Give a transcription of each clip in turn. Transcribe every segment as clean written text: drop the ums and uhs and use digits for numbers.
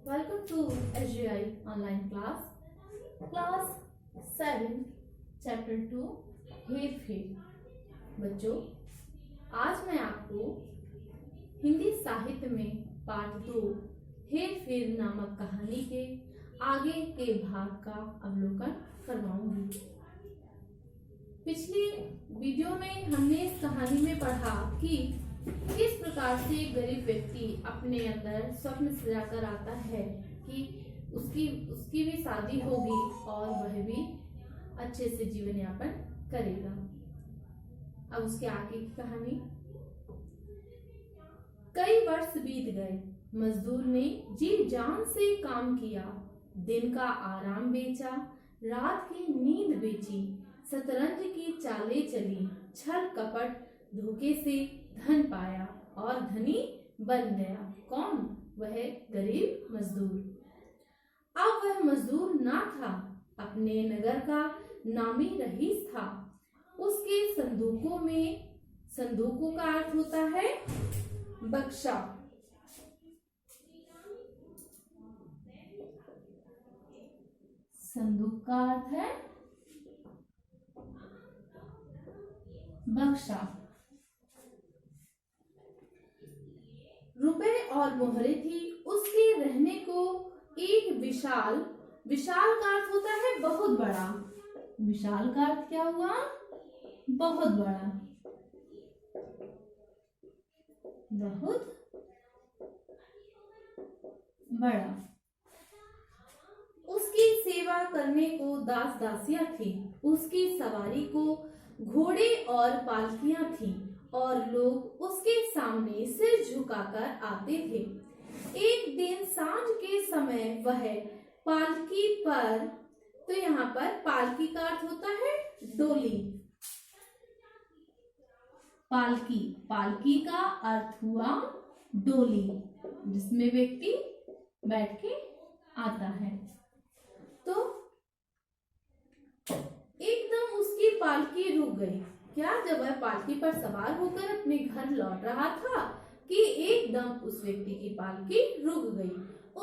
Welcome to SGI online class 7 chapter 2 हेर फेर। बच्चों, आज मैं आपको हिंदी साहित्य में पाठ 2 हेर फेर नामक कहानी के आगे के भाग का अवलोकन करवाऊंगी। पिछली वीडियो में हमने इस कहानी में पढ़ा कि किस प्रकार से गरीब व्यक्ति अपने अंदर स्वप्न सजाकर आता है कि उसकी भी शादी होगी और वह भी अच्छे से जीवन यापन करेगा। अब उसके आगे की कहानी। कई वर्ष बीत गए। मजदूर ने जी जान से काम किया, दिन का आराम बेचा, रात की नींद बेची, शतरंज की चालें चली, छल कपट धोखे से धन पाया और धनी बन गया। कौन? वह गरीब मजदूर। अब वह मजदूर ना था, अपने नगर का नामी रईस था। उसके संदूकों का अर्थ होता है बक्सा। संदूक का अर्थ है बक्सा। रुपए और मोहरे थी। उसके रहने को एक विशाल का अर्थ होता है बहुत बड़ा। विशाल का अर्थ क्या हुआ? बहुत बड़ा, बहुत बड़ा। उसकी सेवा करने को दास दासियां थी। उसकी सवारी को घोड़े और पालकियां थी और लोग उसके सामने सिर झुकाकर आते थे। एक दिन सांझ के समय वह पालकी पर, तो यहाँ पर पालकी का अर्थ होता है डोली। पालकी का अर्थ हुआ डोली, जिसमें व्यक्ति बैठ के आता है। तो एकदम उसकी पालकी रुक गई। क्या? जब वह पालकी पर सवार होकर अपने घर लौट रहा था कि एकदम उस व्यक्ति की पालकी रुक गई।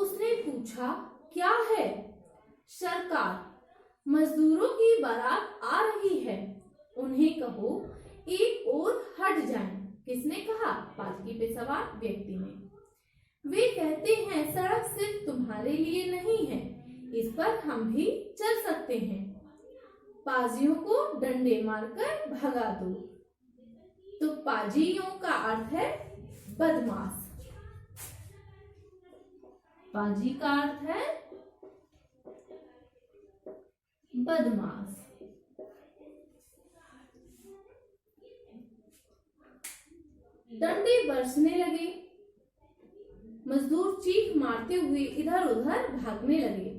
उसने पूछा, क्या है? सरकार, मजदूरों की बारात आ रही है, उन्हें कहो एक और हट जाएं। किसने कहा? पालकी पे सवार व्यक्ति ने। वे कहते हैं सड़क सिर्फ तुम्हारे लिए नहीं है, इस पर हम भी चल सकते हैं। पाजियों को डंडे मारकर भगा दो। तो पाजियों का अर्थ है बदमाश। पाजी का अर्थ है बदमाश। डंडे बरसने लगे। मजदूर चीख मारते हुए इधर उधर भागने लगे।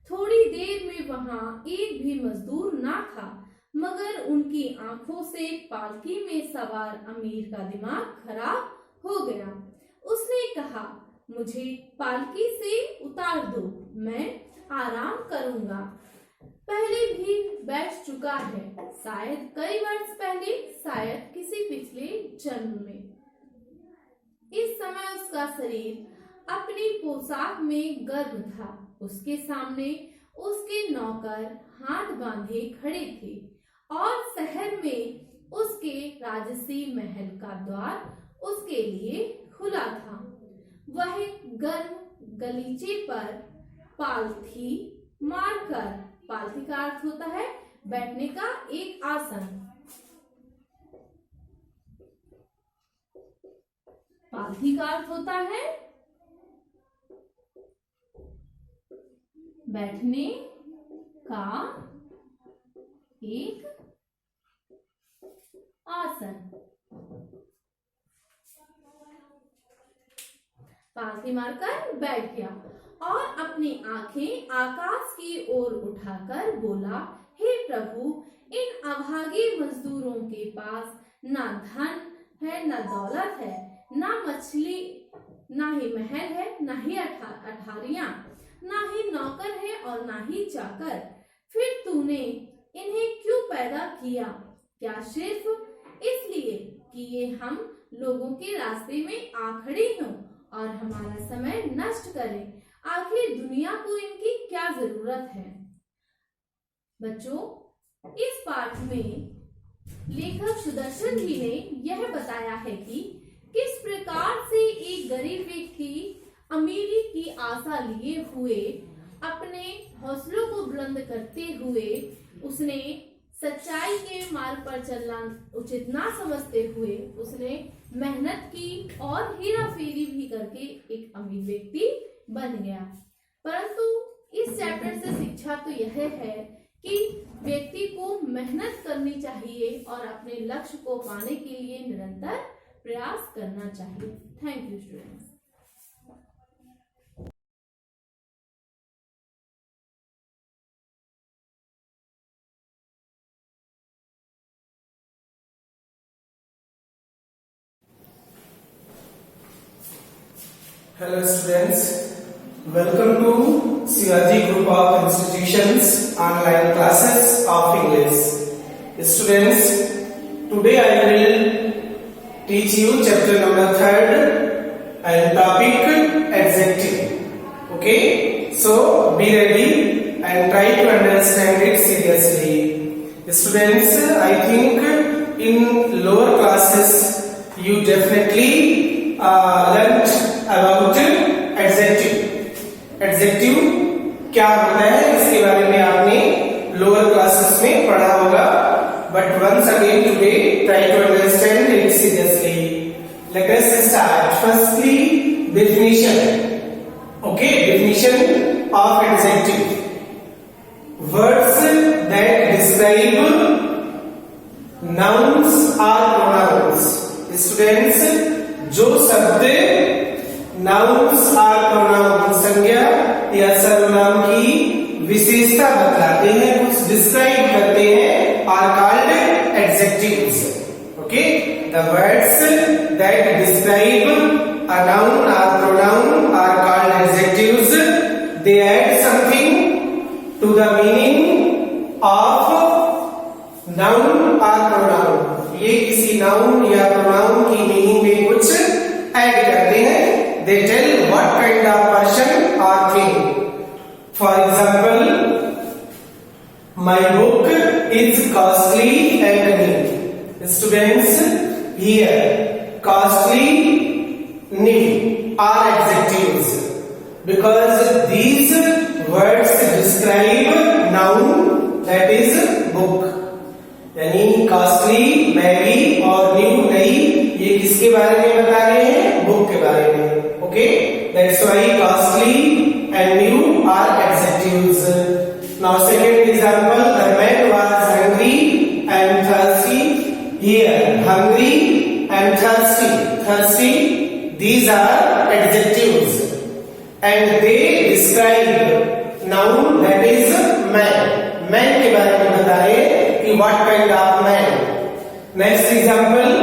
थोड़ी देर में वहां एक भी मजदूर ना था, मगर उनकी आंखों से पालकी में सवार अमीर का दिमाग खराब हो गया। उसने कहा, मुझे पालकी से उतार दो, मैं आराम करूंगा। पहले भी बैठ चुका है, शायद कई वर्ष पहले, शायद किसी पिछले जन्म में। इस समय उसका शरीर अपनी पोशाक में गर्म था। उसके सामने उसके नौकर हाथ बांधे खड़े थे और शहर में उसके राजसी महल का द्वार उसके लिए खुला था। वह गर्म गलीचे पर पालथी मारकर, पालथी का अर्थ होता है बैठने का एक आसन। पालथी का अर्थ होता है बैठने का एक आसन। पालथी मारकर बैठ गया और अपनी आंखें आकाश की ओर उठाकर बोला, हे प्रभु, इन अभागे मजदूरों के पास ना धन है, ना दौलत है, ना मछली, ना ही महल है, ना ही अठारियां, ना ही नौकर है और ना ही चाकर। फिर तूने इन्हें क्यों पैदा किया? क्या सिर्फ इसलिए कि ये हम लोगों के रास्ते में आ खड़े हों और हमारा समय नष्ट करें? आखिर दुनिया को इनकी क्या जरूरत है। बच्चों, इस पाठ में लेखक सुदर्शन जी ने यह बताया है कि किस प्रकार से एक गरीब व्यक्ति अमीरी की आशा लिए हुए अपने हौसलों को बुलंद करते हुए उसने सच्चाई के मार्ग पर चलना उचित ना समझते हुए उसने मेहनत की और हेरा फेरी भी करके एक अमीर व्यक्ति बन गया। परंतु इस चैप्टर से शिक्षा तो यह है कि व्यक्ति को मेहनत करनी चाहिए और अपने लक्ष्य को पाने के लिए निरंतर प्रयास करना चाहिए। Thank you students. Hello students, welcome to Shivaji Group of Institutions online classes of English. Students, today I will teach you chapter number 3rd and topic adjective. Okay, so be ready and try to understand it seriously. Students, I think in lower classes you definitely learnt about adjective. Adjective क्या होता है इसके बारे में आपने lower classes में पढ़ा होगा, but once again today try to understand it seriously. Let us start. Firstly, definition. Okay, definition of adjective. Words that describe nouns or pronouns. Students, जो शब्द नाउन्स और प्रोनाउन संज्ञा या सर्वनाम की विशेषता बतलाते हैं, कुछ डिस्क्राइब करते हैं, are called adjectives. Okay, the words that describe a noun और pronoun are called adjectives. They add something to the meaning of noun और प्रोनाउन. ये किसी नाउन या प्रोनाउन की मीनिंग में कुछ ऐड करते हैं. They tell what kind of person or thing. For example, my book is costly and new. Students, here costly, new are adjectives because these words describe noun, that is book. यानी costly, महंगी और new नई, ये किसके बारे में बता रहे हैं? बुक के बारे में. Okay, that's why costly and new are adjectives. Now second example, the man was hungry and thirsty. Here hungry and thirsty, thirsty, these are adjectives and they describe noun, that is man. Man के बारे में बता रहे हैं कि what kind of man. Next example,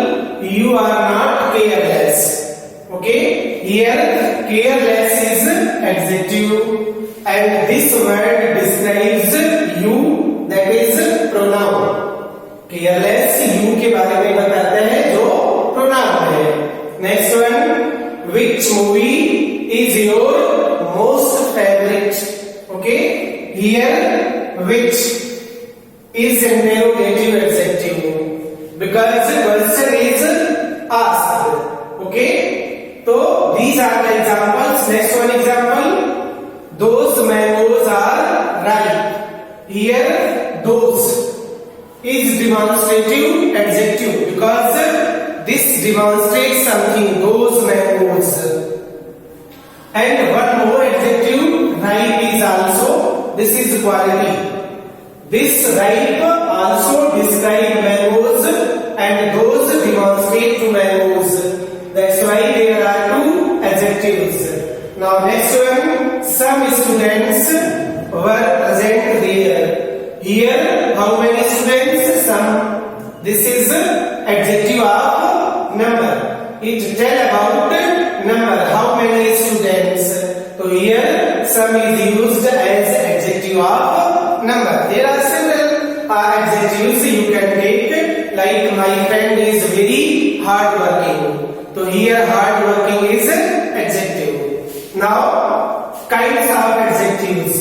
you are not careless. Okay, here careless is adjective and this word describes you, that is pronoun. Careless you के बारे में बताते हैं जो pronoun है. Next one, which movie is your most favorite? Okay, here which is interrogative adjective because the question is asked. Okay, so these are the examples. Next one example, those mangoes are ripe. Here those is demonstrative adjective because this demonstrates something, those mangoes. And one more adjective, ripe is also, this is quality. This ripe also describe mangoes and those demonstrate to mangoes. That's why there are two adjectives. Now next one, some students were present there. Here how many students? Some. This is adjective of number. It tell about number, how many students. So here some is used as adjective of number. There are several adjectives you can take, like my friend is very hard working. So here hard working is adjective. Now kinds of adjectives.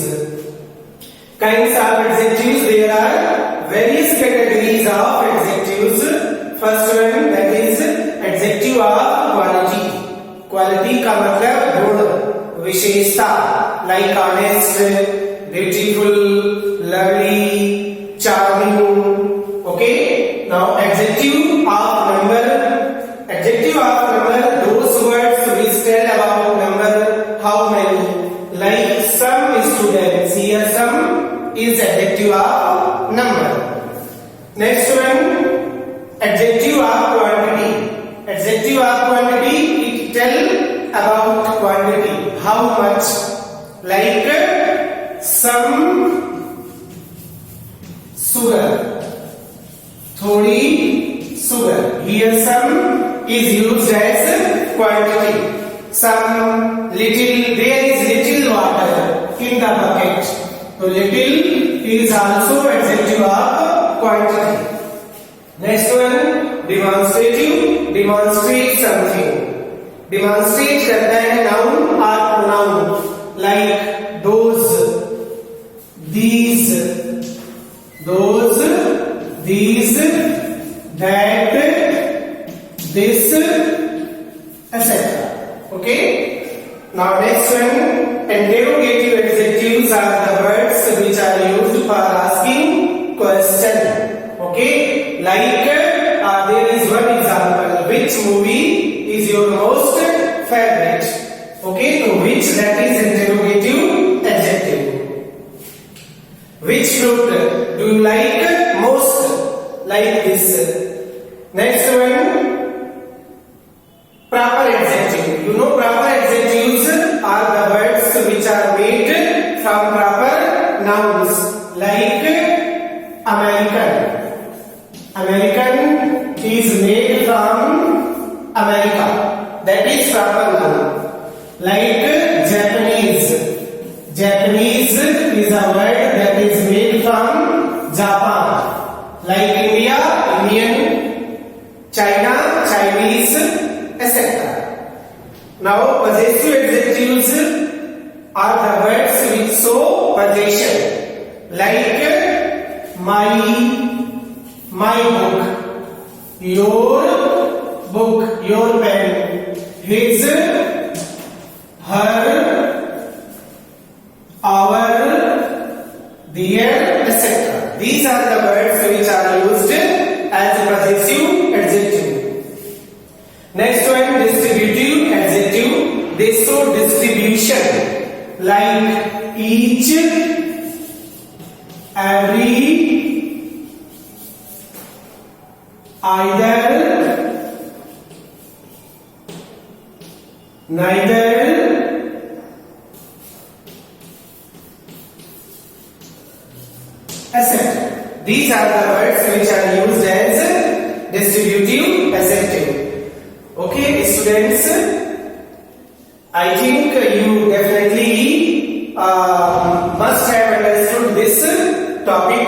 Kinds of adjectives, there are various categories of adjectives. First one, that is adjective of quality. Quality का मतलब गुण, विशेषता, like honest, beautiful, lovely, charming. Okay. Now adjective of number. Adjective of number, those words which tell about number, how many. Like some students, here some is adjective of number. Next one, adjective of quantity. Adjective of quantity, it tell about quantity, how much. Like some sugar, थोड़ी sugar. Here some is used as quantity. Some little, there is little water in the bucket. So little is also adjective of quantity. Next one, demonstrative. Demonstrate something. Demonstrate करता है noun or pronoun. Like those, these, that, this, etc. Okay. Now next one, interrogative adjectives are the words which are used for asking question. Okay. Like there is one example. Which movie is your most favorite? Okay. So which, that is interrogative adjective. Which fruit do you like most? Like this. Next one, proper adjective. You know proper adjectives are the words which are made from proper nouns. Like American. American is made from America. That is proper noun. Like Japanese. Japanese is a word that is made from Japan. Like India, Indian, China, Chinese, etc. Now possessive adjectives are the words which show possession. Like my book, your book, your pen, his, her, our, their, etc. These are the words which are used as possessive adjective. Next one, distributive adjective. They show distribution. Like each, every, either, neither, etc. These are the words which are used as distributive adjective. Okay, students, I think you definitely must have understood this topic.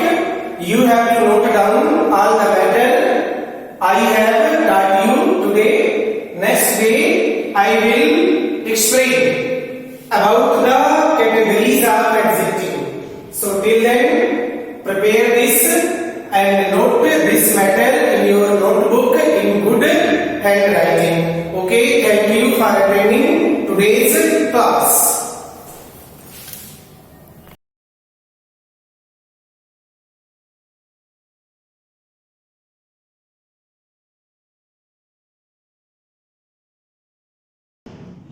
You have to note down all the matter I have taught you today. Next day I will explain about the categories of adjective. So till then, prepare this and note this matter in your notebook in good handwriting. Okay, thank you for attending today's class.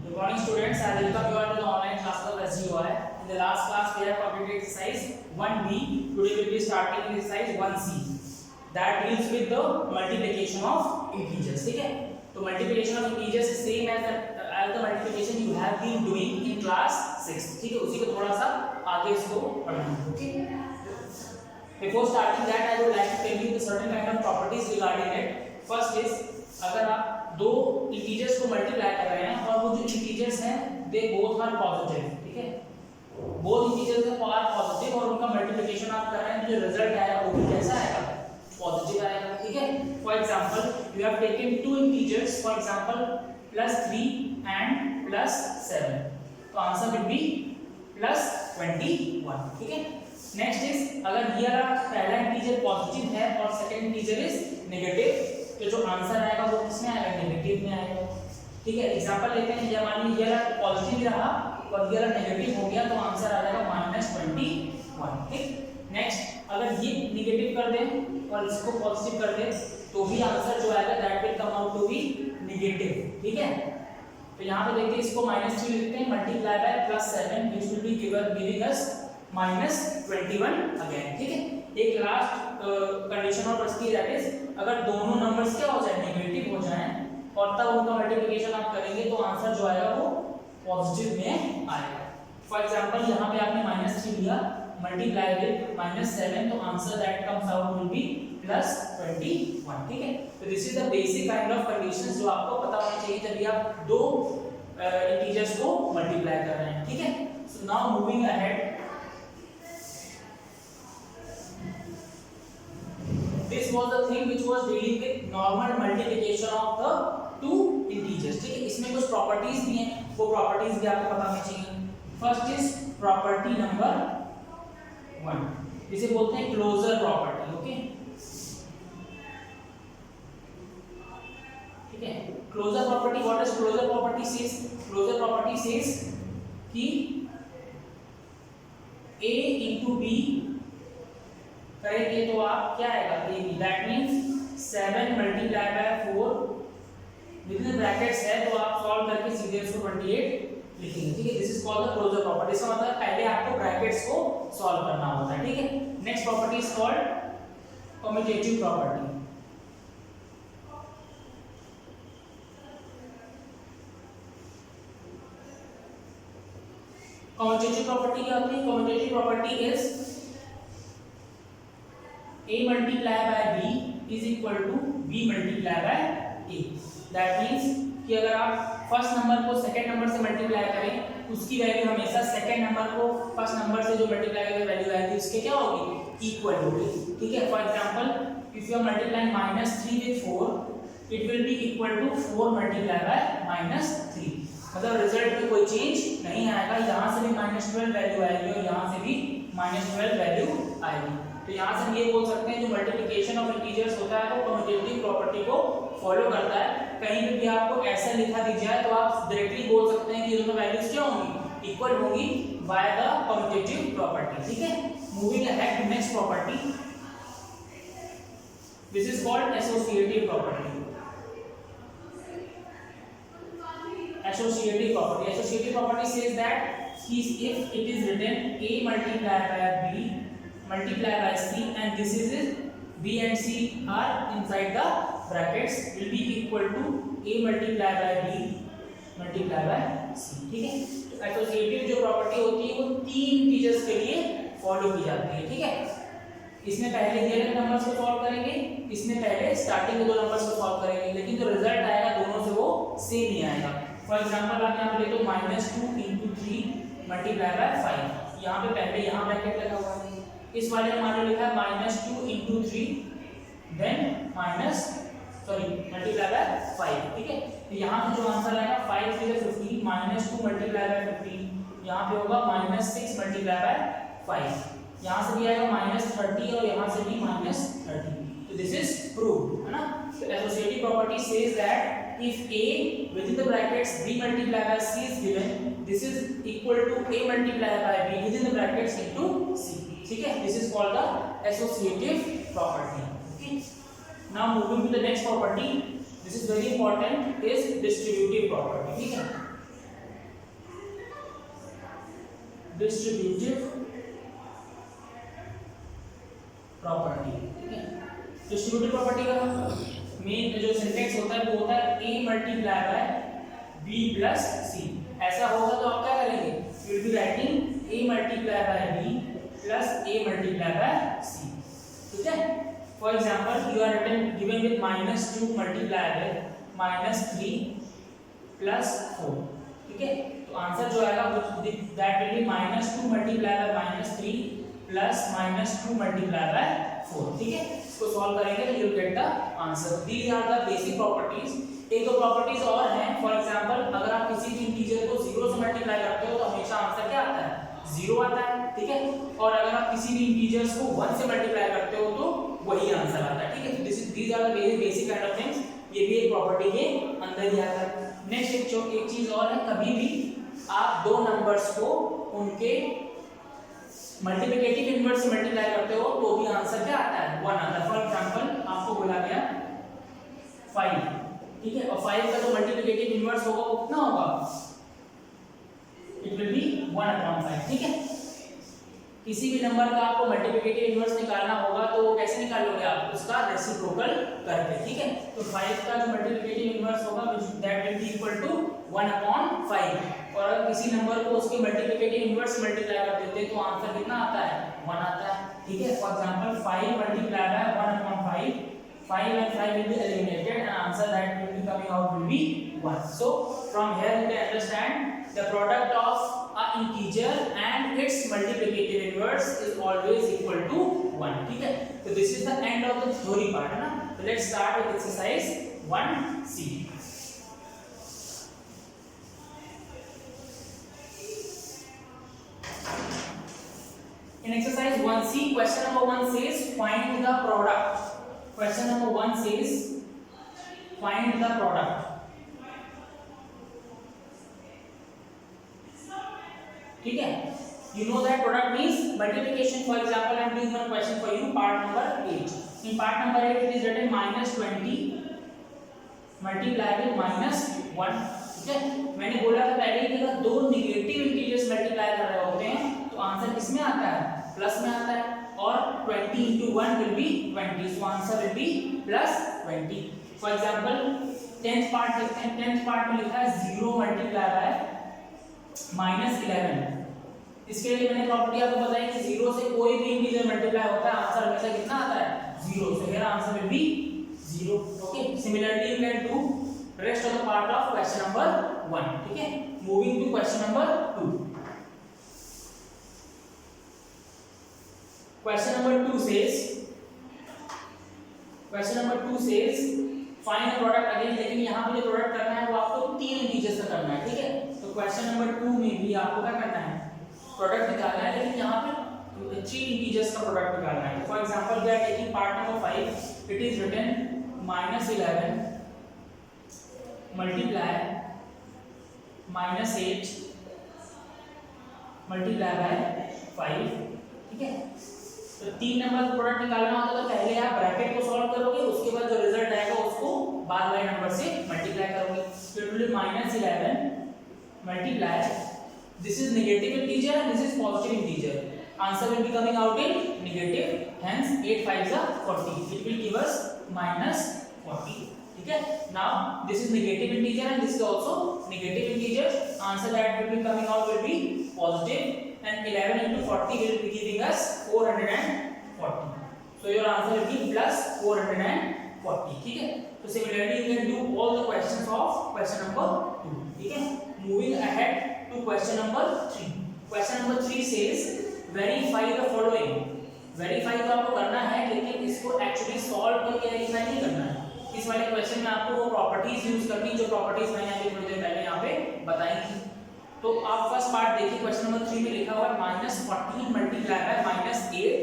Good morning students, I welcome you all to the online class of SGUI. In the last class we have completed exercise 1B. Today we will be starting exercise 1C. That deals with the multiplication of integers. ठीक है? तो multiplication of integers is same as the multiplication you have been doing in class 6. ठीक है? उसी को थोड़ा सा आगे इसको पढ़ना है. Okay? Before starting that, I would like to tell you the certain kind of properties regarding it. First is, अगर आप दो इंटीजर्स को मल्टीप्लाई कर रहे हैं और वो जो इंटीजर्स हैं दे बोथ आर पॉजिटिव, ठीक है, बोथ इंटीजर्स आर पॉजिटिव और उनका मल्टीप्लिकेशन आप कर रहे हैं, जो रिजल्ट आएगा वो भी कैसा आएगा, पॉजिटिव आएगा, ठीक है. For example you have taken two integers, for example +3 and +7, तो आंसर विल बी प्लस 21, ठीक है। नेक्स्ट इज अगर ये वाला पहला इंटीजर पॉजिटिव है और सेकंड इंटीजर इज नेगेटिव, तो जो आंसर आएगा वो किसमें आएगा, नेगेटिव में आएगा, ठीक है। एग्जांपल लेते हैं, ये मान लीजिए ये वाला पॉजिटिव रहा और ये वाला नेगेटिव हो गया, तो आंसर आ जाएगा -21, ठीक। नेक्स्ट अगर ये नेगेटिव कर दें और इसको पॉजिटिव कर दें तो भी आंसर जो आएगा that will come out to be negative, ठीक है। तो यहाँ पे देखिए इसको -3 लिखते हैं, multiply by +7 which will be giving us -21 again, ठीक है। एक लास्ट कंडीशन और बचती है, दैट इज अगर दोनों नंबर्स क्या हो जाए, नेगेटिव हो जाएं और तब उनका मल्टीप्लिकेशन आप करेंगे तो आंसर जो आएगा वो पॉजिटिव में आएगा। फॉर एग्जांपल यहाँ पे आपने -3 लिया, मल्टीप्लाई विद -7, तो answer that comes out will be +21, ठीक है। तो this is the basic kind of conditions जो आपको पता होना चाहिए जब भी आप दो इंटीजर्स को मल्टीप्लाई कर रहे हैं, ठीक है। So now moving ahead, this was the thing which was dealing with normal multiplication of the two integers, ठीक है। इसमें कुछ प्रॉपर्टीज भी हैं, वो प्रॉपर्टीज भी आपको पता होनी चाहिए। फर्स्ट इज प्रॉपर्टी नंबर 1, जिसे बोलते हैं क्लोजर प्रॉपर्टी, ओके, ठीक है। Closure property, what is closure property says, closure property says कि a into b करेंगे तो आप क्या आएगा, that means 7 multiply by 4 with brackets है, तो आप सॉल्व करके सीधे उसको 28 लिखेंगे, ठीक है। This is called the closure property. इसका मतलब पहले आपको ब्रैकेट्स को सॉल्व करना होता है, ठीक है। Next property is called commutative property. Commutative property क्या होती है, commutative property is a multiply by b is equal to b multiply by a, that means कि अगर आप फर्स्ट नंबर को सेकंड नंबर से मल्टीप्लाई करें उसकी वैल्यू हमेशा सेकंड नंबर को फर्स्ट नंबर से जो मल्टीप्लाई करें वैल्यू आएगी उसके क्या होगी, इक्वल होगी, ठीक है। For example if you are multiplying -3 with 4 it will be equal to 4 multiplied by -3, मतलब रिजल्ट में कोई चेंज नहीं आएगा, यहाँ से भी -12 वैल्यू आएगी और यहाँ से भी -12 वैल्यू आएगी। तो यहाँ से हम ये बोल सकते हैं जो मल्टीप्लिकेशन ऑफ इंटीजर्स होता है वो कम्यूटेटिव प्रॉपर्टी को फॉलो करता है। कहीं पे भी आपको ऐसा लिखा दिख जाए तो आप डायरेक्टली बोल सकते हैं कि दोनों वैल्यूज क्या होंगी, इक्वल होंगी बाय द कम्यूटेटिव प्रॉपर्टी, ठीक है। Moving ahead to next property, this is called associative property. Associative property. Associative property says that if it is written a multiplied by b multiplied by c and this is it, b and c are inside the brackets will be equal to a multiplied by b multiplied by c, ठीक है। तो associative जो property होती है वो तीन integers के लिए फॉलो की जाती है, ठीक है। इसमें पहले दिए गए नंबर्स को सॉल्व करेंगे, इसमें पहले स्टार्टिंग के दो नंबर्स को सॉल्व करेंगे, लेकिन जो रिजल्ट आएगा दोनों से वो सेम ही आएगा। फॉर एग्जांपल आप यहाँ पे ले लो -2 into 3 multiplied by 5, यहाँ पे पहले यहाँ ब्रैकेट लगा हुआ है, इस वाले में मान लो लिखा है -2 into 3 then multiplied by 5, ठीक है। तो यहाँ से जो आंसर आएगा 5 3 15 -2 multiplied by 15, यहाँ पे होगा -6 multiplied by 5, यहाँ से भी आएगा -30 और यहाँ से भी -30। तो दिस इज प्रूव्ड, है ना। तो associative property says that if a within the brackets b multiplied by c is given, this is equal to a multiplied by b within the brackets into c, ठीक है। this is called the associative property, okay। now moving to the next property, this is very important, is distributive property, ठीक है। distributive property, ठीक है। distributive property का main जो syntax होता है वो होता है a multiply by b plus c। ऐसा होगा तो आप क्या करेंगे, you will be writing a multiply by b plus a multiply by c, ठीक है। For example you are given with -2 multiply by -3 plus 4, ठीक है। तो आंसर जो आएगा that will be -2 multiply by -3 plus -2 multiply by 4, ठीक है। इसको सॉल्व करेंगे तो you will get the answer. These are the basic properties. एक दो प्रॉपर्टीज और हैं, फॉर एग्जांपल अगर आप किसी भी इंटीजर को 0 से मल्टीप्लाई करते हो तो हमेशा आंसर क्या आता है, 0 आता है, ठीक है। और अगर आप किसी भी इंटीजर्स को 1 से मल्टीप्लाई करते हो तो वही आंसर आता है, ठीक है। These are the very basic kind of things, ये भी एक प्रॉपर्टी के अंदर ही आता है। नेक्स्ट एक चीज और है, कभी भी आप दो नंबर्स को उनके मल्टीप्लिकेटिव इनवर्स से मल्टीप्लाई करते हो तो भी आंसर क्या आता है, 1 आता है। फॉर एग्जांपल आपको बोला गया 5, ठीक है, और 5 का जो मल्टीप्लिकेटिव इनवर्स होगा वो कितना होगा, इट विल बी 1/5, ठीक है। किसी भी नंबर का आपको मल्टीप्लिकेटिव इनवर्स निकालना होगा तो वो कैसे निकाल लोगे आप, उसका रेसिप्रोकल करके, ठीक है। तो 5 का जो मल्टीप्लिकेटिव इनवर्स होगा that will be equal to 1/5, और अगर किसी नंबर को उसके मल्टीप्लिकेटिव इनवर्स मल्टीप्लाई कर देते हैं तो आंसर कितना आता है, 1 आता है, ठीक है। For example 5 multiply by 1/5, 5 and 5 will be eliminated and answer that will be coming out will be 1. So from here you can understand the product of a integer and its multiplicative inverse is always equal to 1, ठीक है। तो this is the end of the theory part, है ना। So let's start with exercise 1C. In exercise 1C, question number 1 says find the product. Question number 1 says find the product. ठीक है, you know that product means multiplication. For example, I am doing one question for you, part number 8. In part number 8 it is written -20 multiply with -1, ठीक है। मैंने बोला था पहले कि अगर दो नेगेटिव इंटीजर्स मल्टीप्लाई कर रहे होते हैं तो आंसर किस में आता है, प्लस में आता है, और 20 into 1 will be 20, so answer will be +20. For example 10th part देखते हैं, 10th part में लिखा है 0 multiply by -11। इसके लिए मैंने प्रॉपर्टी आपको बताई कि 0 से कोई भी इंटीजर मल्टीप्लाई होता है आंसर हमेशा कितना आता है, 0, so here answer will be 0, okay। Similarly you can do rest of the part of question number 1, ठीक है। Moving to question number 2. Question number 2 says find the product again, लेकिन यहाँ पे जो प्रोडक्ट करना है वो आपको 3 इंटीजर्स का करना है, ठीक है। तो क्वेश्चन नंबर 2 में भी आपको क्या करना है, प्रोडक्ट निकालना है, लेकिन यहाँ पे 3 इंटीजर्स का प्रोडक्ट निकालना है। For example we are taking part number 5, it is written -11 multiply -8 multiply by 5, ठीक है। तो 3 नंबर का प्रोडक्ट निकालना होता है तो पहले आप ब्रैकेट को सॉल्व करोगे, उसके बाद जो रिजल्ट आएगा उसको बाद वाले नंबर से मल्टीप्लाई करोगे। तो it will be -11 multiply, this is negative integer and this is positive integer, answer will be coming out in negative, hence 8 5s are 40, it will give us -40, ठीक है। now this is negative integer and this is also negative integer, answer that will be coming out will be positive, and 11 into 40 will be giving us 440, so your answer will be +440, ठीक है। तो similarly you can do all the questions of question number 2, ठीक है। moving ahead to question number 3. Question number 3 says verify the following. Verify तो आपको करना है, लेकिन इसको एक्चुअली सॉल्व करके वेरीफाई नहीं करना है। इस वाले क्वेश्चन में आपको वो प्रॉपर्टीज यूज करनी जो प्रॉपर्टीज मैंने अभी थोड़ी देर पहले यहाँ पे बताई थी। तो आप फर्स्ट पार्ट देखिए, क्वेश्चन नंबर 3 में लिखा हुआ है -14 multiply by -8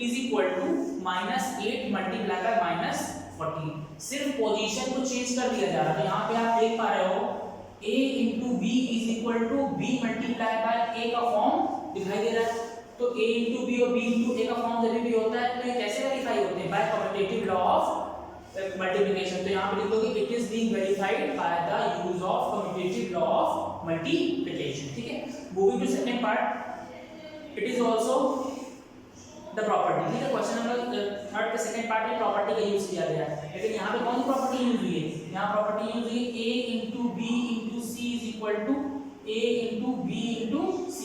is equal to -8 multiply by -14। सिर्फ पोजीशन को चेंज कर दिया जा रहा है। यहाँ पे आप देख पा रहे हो a into b is equal to b multiplied by a का फॉर्म दिखाई दे रहा है। तो a into b और b into a का फॉर्म जब भी होता है तो ये कैसे वेरीफाई होते हैं, by commutative law of multiplication. तो यहाँ पे लिखोगे it is being verified by the use of commutative law of multiplication, ठीक है। Moving to second part, it is also the property, ठीक है। क्वेश्चन नंबर 3 के सेकंड पार्ट में प्रॉपर्टी का यूज किया गया है, लेकिन यहाँ पे कौन सी प्रॉपर्टी यूज हुई है, यहाँ प्रॉपर्टी यूज हुई है a into b into c is equal to a into b into c,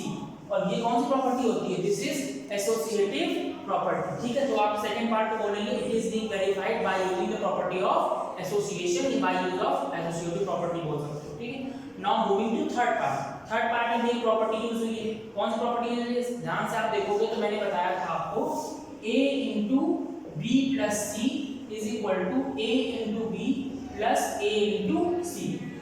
और ये कौन सी प्रॉपर्टी होती है, दिस इज एसोसिएटिव प्रॉपर्टी, ठीक है। तो आप सेकंड पार्ट को बोलेंगे it is being verified by using the property of association, या by use of associative property बोल सकते हो, ठीक है। Now moving to third part. Third part में भी प्रॉपर्टी यूज हुई है, कौन सी प्रॉपर्टी यूज हुई है, ध्यान से आप देखोगे तो मैंने बताया था आपको a into b plus c is equal to a into b plus a into c,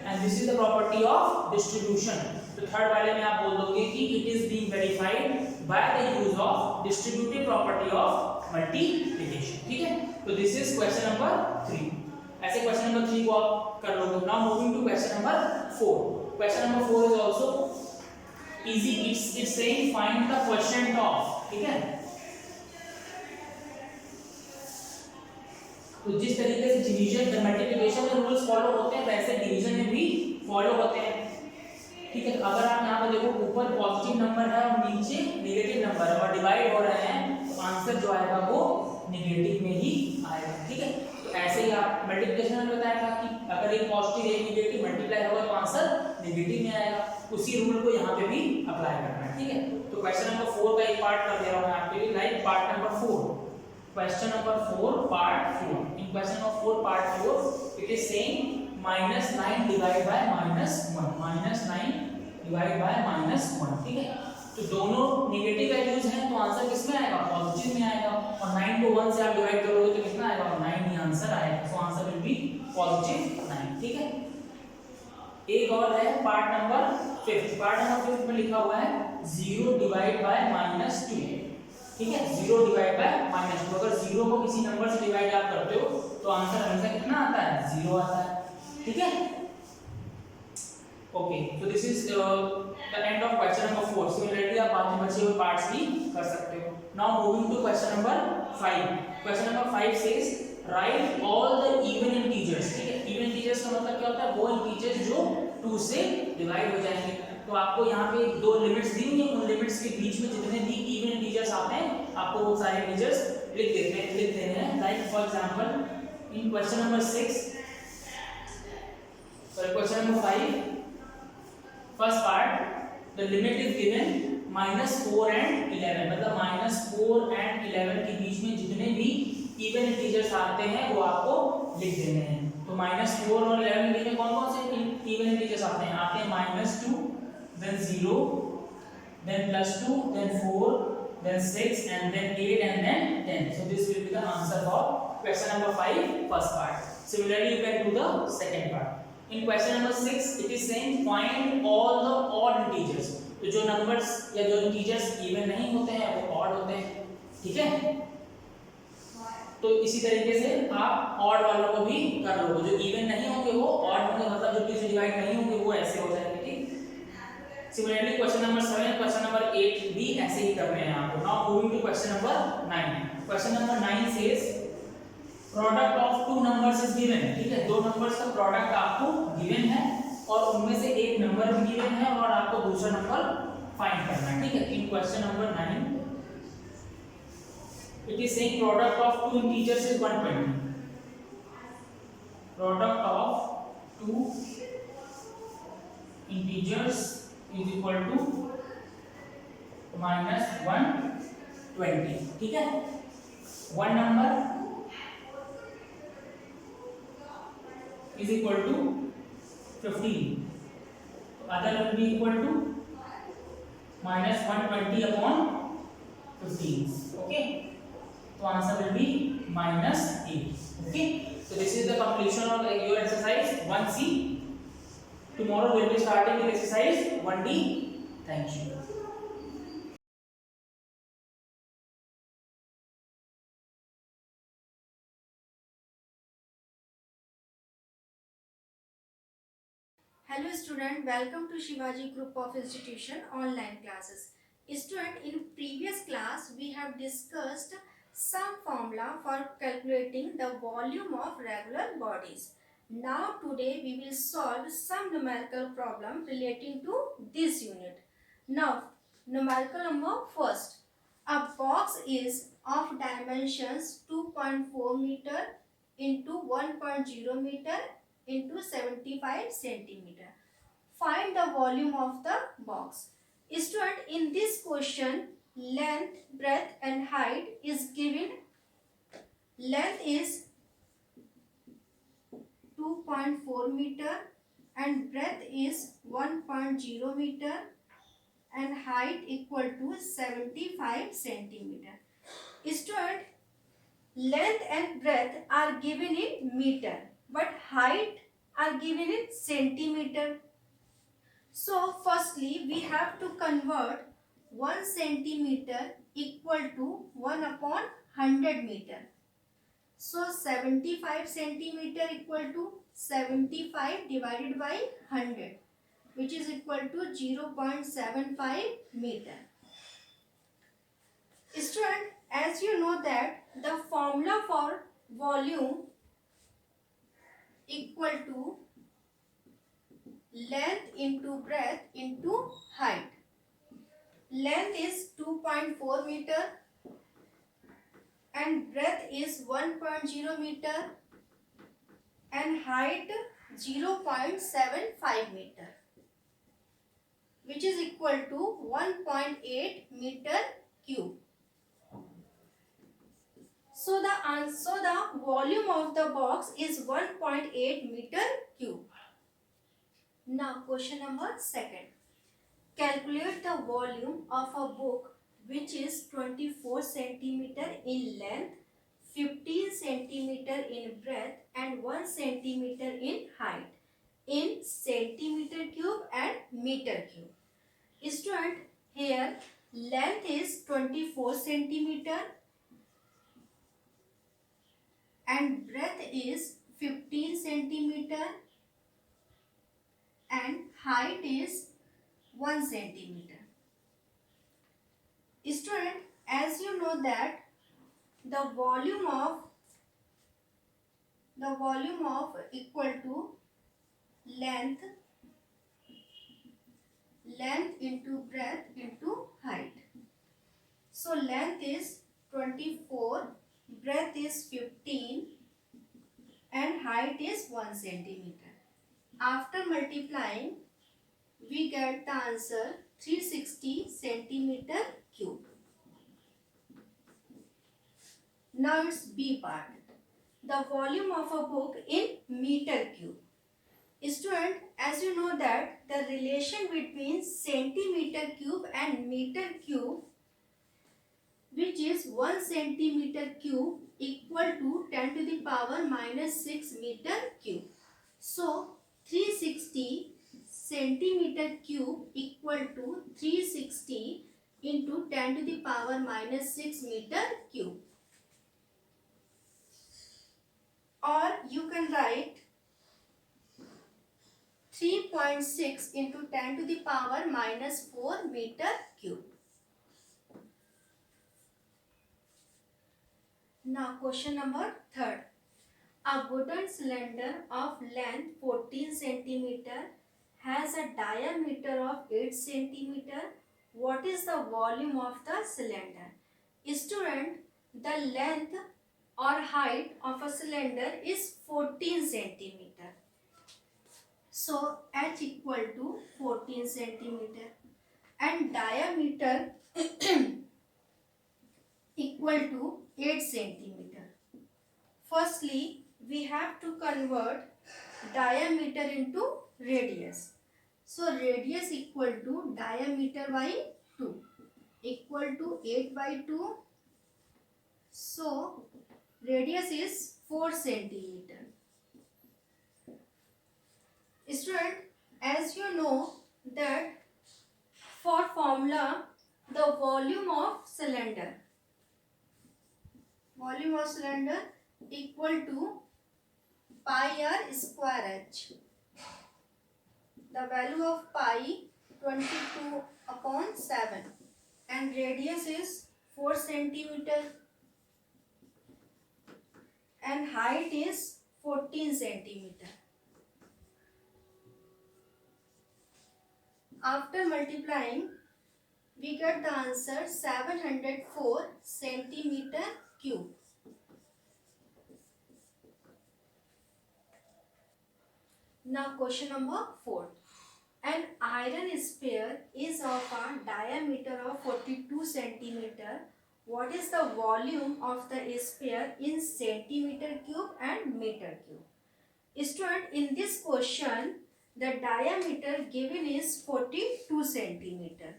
and this is the property of distribution. तो थर्ड वाले में आप बोल दोगे कि it is being verified by the use of distributive property of multiplication. ठीक है, तो दिस इज क्वेश्चन नंबर 3। ऐसे क्वेश्चन नंबर 3 को आप कर लोगे। Now moving to question number 4। Question number 4 is also easy. It's saying find the quotient of. ठीक है, तो जिस तरीके से डिवीजन मल्टीप्लिकेशन में रूल्स फॉलो होते हैं वैसे डिवीजन में भी फॉलो होते हैं। ठीक है, तो अगर आप यहाँ पे देखो ऊपर पॉजिटिव नंबर है और नीचे नेगेटिव नंबर है और डिवाइड हो रहे हैं तो आंसर जो आएगा वो नेगेटिव में ही आएगा। ठीक है, तो ऐसे ही आप मल्टीप्लिकेशन में बताया था कि अगर एक पॉजिटिव एक नेगेटिव मल्टीप्लाई होगा तो आंसर नेगेटिव में आएगा। उसी रूल को यहाँ पे भी अप्लाई करना है। ठीक है, तो क्वेश्चन नंबर 4 का एक पार्ट कर दे रहा हूँ मैं आपके लिए, like part number 4। Question number 4 part 4. In question number 4 part 4 it is saying -9 divided by -1, -9 divided by -1। ठीक है, तो दोनों नेगेटिव वैल्यूज हैं तो आंसर किसमें आएगा? पॉजिटिव में आएगा। और 9 को 1 से आप डिवाइड करोगे तो कितना आएगा? 9 ही आंसर आएगा। So answer will be positive 9। ठीक है, एक और है पार्ट नंबर 5। पार्ट नंबर 5 में लिखा हुआ है 0 डिवाइड बाय -2। ठीक है, 0 डिवाइड बाय -2। अगर 0 को किसी नंबर से डिवाइड आप करते हो तो आंसर हमेशा कितना आता है? 0 आता है। ठीक है, ओके, तो this is the end of question number 4। Similarly आप बाकी बचे हुए पार्ट्स भी कर सकते हो। Now moving to question number 5। Question number 5 says write all the even integers. ठीक है, इवन इंटीजर्स का मतलब क्या होता है? वो इंटीजर्स जो 2 से डिवाइड हो जाएंगे। तो आपको यहाँ पे 2 लिमिट्स दी हुई हैं, उन लिमिट्स के बीच में जितने भी इवन इंटीजर्स आते हैं आपको वो सारे इंटीजर्स लिख देने हैं। Like for example in question number 6 और question number 5 first part the limit is given -4 and 11। मतलब -4 एंड 11 के बीच में जितने भी इवन इंटीजर्स आते हैं वो आपको लिख देने हैं। तो -4 और 11 के बीच में कौन-कौन से इवन इंटीजर्स आते हैं? आते हैं -2, then 0, then +2, then 4, then 6, and then 8, and then 10. So this will be the answer for question number 5 first part. Similarly you can do the second part. In question number 6 it is saying find all the odd integers. तो जो numbers या जो integers even नहीं होते हैं वो odd होते हैं। ठीक है, तो इसी तरीके से आप odd वालों को भी कर लो। जो even नहीं होंगे वो odd होंगे, मतलब जो 2 से डिवाइड नहीं होंगे वो ऐसे हो जाएंगे। Similarly question number 7 question number 8 भी ऐसे ही करने हैं आपको। Now moving to question number 9. Question number 9 says product of 2 numbers is given। ठीक है, 2 नंबर्स का प्रोडक्ट आपको गिवन है और उनमें से एक नंबर भी गिवन है और आपको दूसरा नंबर फाइंड करना है। ठीक है, इन question number 9 it is saying product of 2 integers is 120। product of 2 integers is equal to -120। ठीक है, one number is equal to 15, other will be equal to -120 upon 15। okay, so answer will be -8। okay, so this is the completion of your exercise 1C। Tomorrow we will be starting with exercise 1D। Thank you। Hello student, welcome to Shivaji Group of Institution online classes. Student, in previous class we have discussed some formula for calculating the volume of regular bodies. Now today we will solve some numerical problem relating to this unit. Now numerical number first. A box is of dimensions 2.4 meter into 1.0 meter into 75 centimeter. Find the volume of the box. Student, in this question length, breadth and height is given. Length is 2.4 meter and breadth is 1.0 meter and height equal to 75 centimeter. Student, length and breadth are given in meter but height are given in centimeter. So firstly we have to convert 1 centimeter equal to 1 upon 100 meter. So 75 centimeter equal to 75 divided by 100, which is equal to 0.75 meter. Student, as you know that the formula for volume equal to length into breadth into height. Length is 2.4 meter and breadth is 1.0 meter and height 0.75 meter, which is equal to 1.8 meter cube. So the volume of the box is 1.8 meter cube. Now question number 2. Calculate the volume of a book which is 24 centimeter in length, 15 centimeter in breadth and 1 centimeter in height in centimeter cube and meter cube. Student, here length is 24 centimeter and breadth is 15 centimeter and height is 1 centimeter. Student, as you know that the volume of equal to length into breadth into height. So length is 24, breadth is 15 and height is 1 centimeter. After multiplying, we get the answer 360 centimeter cube. Now it's B part. The volume of a book in meter cube. Student, as you know that the relation between centimeter cube and meter cube, which is 1 centimeter cube equal to 10 to the power minus 6 meter cube. So 360 centimeter cube equal to 360 into 10 to the power minus 6 meter cube. Or you can write 3.6 into 10 to the power minus 4 meter cube. Now question number 3. A wooden cylinder of length 14 centimeter has a diameter of 8 centimeter. What is the volume of the cylinder? Student, the length or height of a cylinder is 14 centimeter. So H equal to 14 centimeter and diameter equal to 8 centimeter. Firstly, we have to convert diameter into radius. So radius equal to diameter by 2 equal to 8 by 2. So radius is 4 centimeter. Student, as you know that for formula the volume of cylinder equal to pi r square h. The value of pi 22 upon 7 and radius is 4 centimeter and height is 14 centimeter. After multiplying, we get the answer 704 centimeter cube. Now question number 4. An iron sphere is of a diameter of 42 centimeter. What is the volume of the sphere in centimeter cube and meter cube? Student, in this question, the diameter given is 42 centimeter.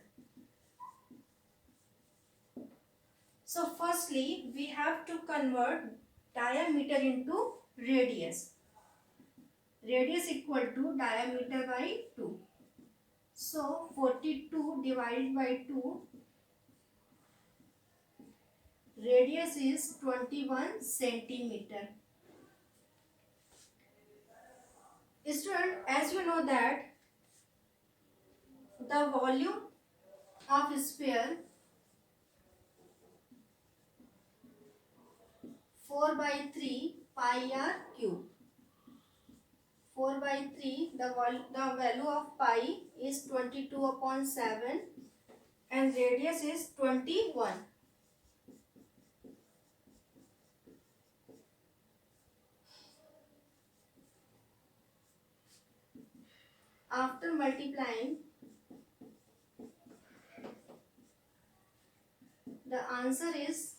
So firstly, we have to convert diameter into radius. radius equal to diameter by 2. So 42 divided by 2, radius is 21 centimeter. Student, as you know that the volume of sphere 4 by 3 pi r cube. 4 by 3, the value of pi is 22 upon 7 and radius is 21. After multiplying, the answer is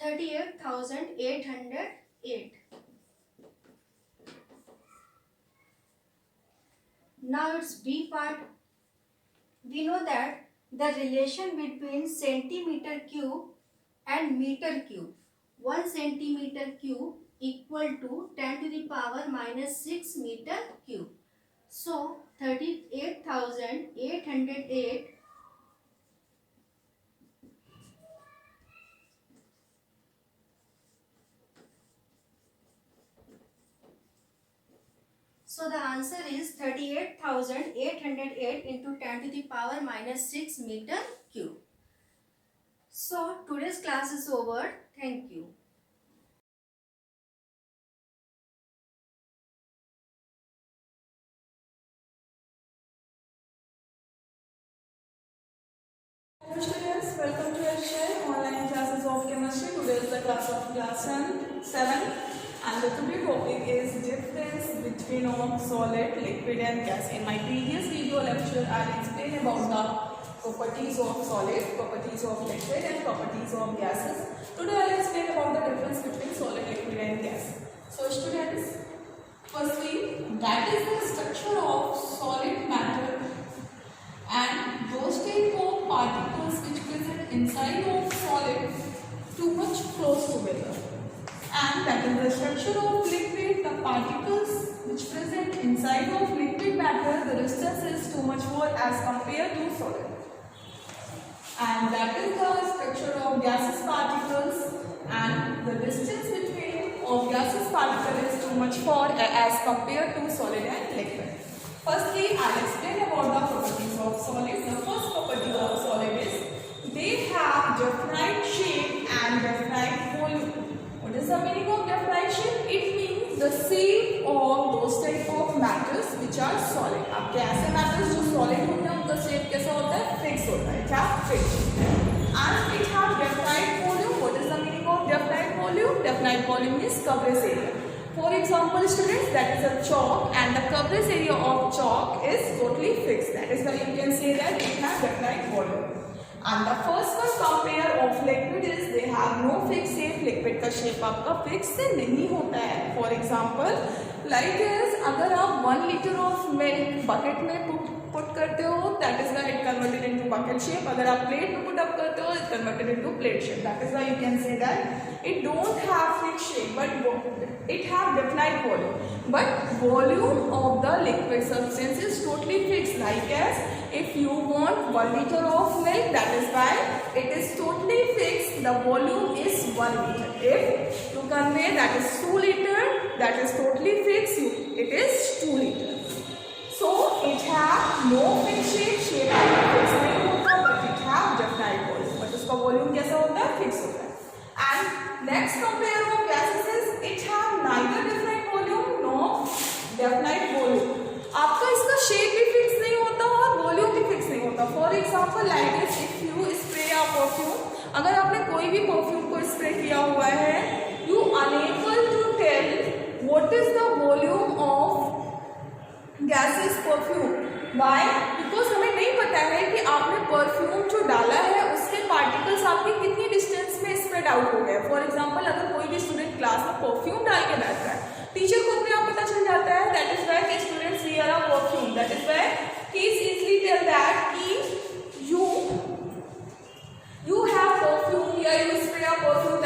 38,808. Now it's B part. We know that the relation between centimeter cube and meter cube. 1 centimeter cube equal to 10 to the power minus 6 meter cube. So 38,808 So the answer is 38,808 into 10 to the power minus 6 meter cube. So today's class is over. Thank you. Hello students, welcome to your online classes of chemistry. Today is the class of class 7 and the topic topic is difference between of solid, liquid and gas. In my previous video lecture I explained about the properties of solid, properties of liquid and properties of gases. Today I will explain about the difference between solid, liquid and gas. So students, firstly, that is the structure of solid matter and those type of particles which present inside of solid too much close together, and that is the structure of liquid. The particles which present inside of liquid matter, the distance is too much more as compared to solid, and that is the structure of gaseous particles, and the distance between of gaseous particle is too much more as compared to solid and liquid. Firstly, I will explain about the properties of solid. The first property of solid is they have definite shape and definite volume. What is the meaning of definite shape? It means the shape of those type of matters which are solid. अब क्या ऐसे matters जो solid होते हैं उनका shape कैसा होता है? Fixed होता है. क्या? Fixed. And it have definite volume. What is the meaning of definite volume? Definite volume is coverage area. For example, students, that is a chalk and the coverage area of chalk is totally fixed. That is why you can say that it has definite volume. And the first one compare of liquid is they have no fixed shape. Liquid का shape आपका fixed नहीं होता है. For example, like is अगर आप 1 liter of milk bucket में put करते हो, that is why it converted into bucket shape. अगर आप plate में put up करते हो, it converted into plate shape. That is why you can say that it don't have fixed shape, but it have definite volume. But volume of the liquid substance is totally fixed. Like as if you want 1 liter of milk, that is why it is totally fixed. The volume is 1 liter. If to convey that is 2 liter, that is totally fixed. It is 2 liter. So it have no fixed shape. Shape fixed नहीं होता, but it have definite volume. But उसका volume कैसा होता है? Fixed होता है. And next compare of gases is it have neither definite volume nor definite volume. आपका इसका shape भी fixed नहीं होता और volume भी fixed नहीं होता. For example, like this, if you spray a perfume, अगर आपने कोई भी perfume को spray किया हुआ है, you unable to tell what is the volume of gaseous perfume. Why? Because हमें नहीं पता है कि आपने परफ्यूम जो डाला है उसके पार्टिकल्स आपके कितनी डिस्टेंस में स्प्रेड आउट हो गए. फॉर एग्जांपल, अगर कोई भी स्टूडेंट क्लास में परफ्यूम डाल के बैठता है, टीचर को अपने आप पता चल जाता है. That is why the students wear a perfume. That is why he is easily tell that कि you have perfume here, you spray a perfume,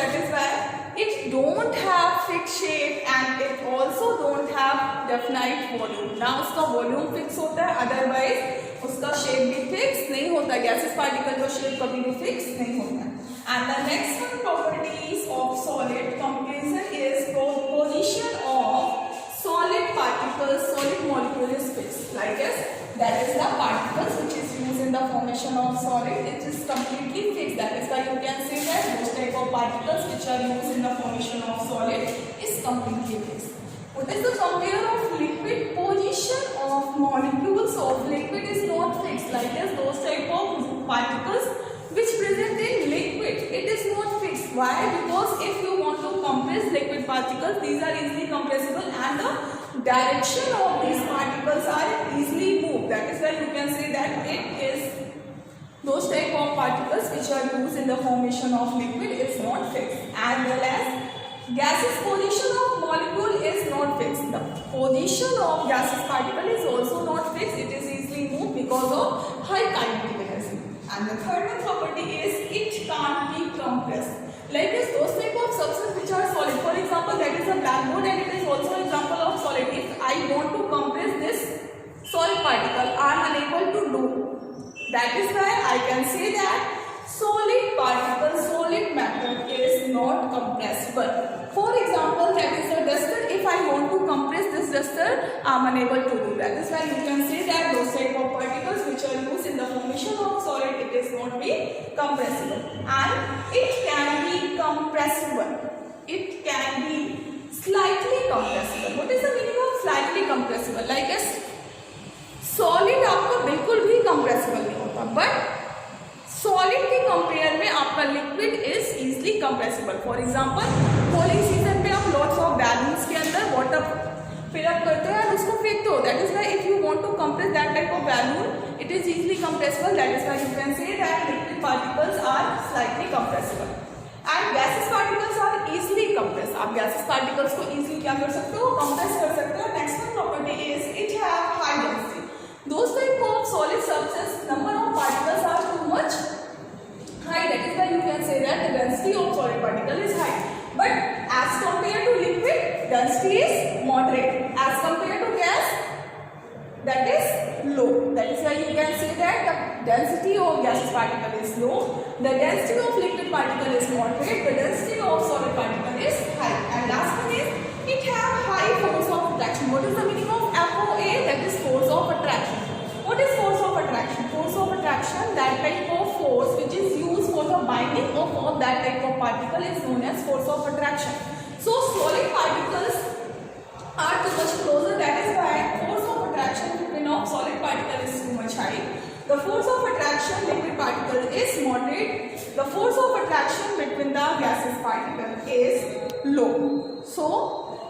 don't have fixed shape and it also don't have definite volume. ना उसका volume fix होता है, otherwise उसका shape भी fix नहीं होता. Gaseous particle का shape कभी भी fix नहीं होता. And the next one properties of solid comparison is position of solid particles. Solid molecule is fixed. Like as that is the particles which is used in the formation of solid. It is completely fixed. That is why you can say that those type of particles which are used in the formation of solid is completely fixed. What is the compare of liquid? Position of molecules of liquid is not fixed. Like as those type of particles which present in liquid, it is not fixed. Why? Because if you want to compress liquid particles, these are easily compressible and the direction of these particles are easily moved. That is why you can say that it is those type of particles which are used in the formation of liquid is not fixed. As well as gaseous position of molecule is not fixed. The position of gaseous particle is also not fixed. It is easily moved because of high kinetic energy. And the third one property is it can't be compressed. Like this, those type of substances which are solid. For example, that is a blackboard and it is also an example of solid. If I want to compress this solid particle, I am unable to do. That is why I can say that solid particle, solid matter is not compressible. For example, that is a duster. If I want to compress this duster, I am unable to do. That is why you can say that those type of particles which are used in the formation of solid, it is not be compressible. And it can be compressible. It can be slightly compressible. What is the meaning of slightly compressible? Like a solid आपका बिल्कुल भी compressible नहीं होता, but solid के compare में आपका liquid is easily compressible. For example, Holi season में आप लॉट्स ऑफ बैलून्स के अंदर वाटर फिल अप करते हैं और उसको फेंकते हो. That is why if you want to compress that type of balloon, it is easily compressible. That is why you can say that liquid particles are slightly compressible and gases particles are easily compress. आप gases particles को easily क्या कर सकते हो, compress कर सकते हो. Next one property is it have high density. Those type of solid substance, number of particles are too much high. That is why you can say that the density of solid particle is high. But as compared to liquid, density is moderate. As compared to gas, that is low. That is why you can say that the density of gaseous particle is low. The density of liquid particle is moderate. The density of solid particle is high. And last one is it have high force of attraction. What is the meaning of FOA? That is force of attraction. What is force of attraction? Force of attraction, that type of force which is used for the binding of that type of particle is known as force of attraction. So solid particles are too much closer. That is why force of attraction between of solid particle is too much high. The force of attraction liquid particle is moderate. The force of attraction between the gaseous particle is low. So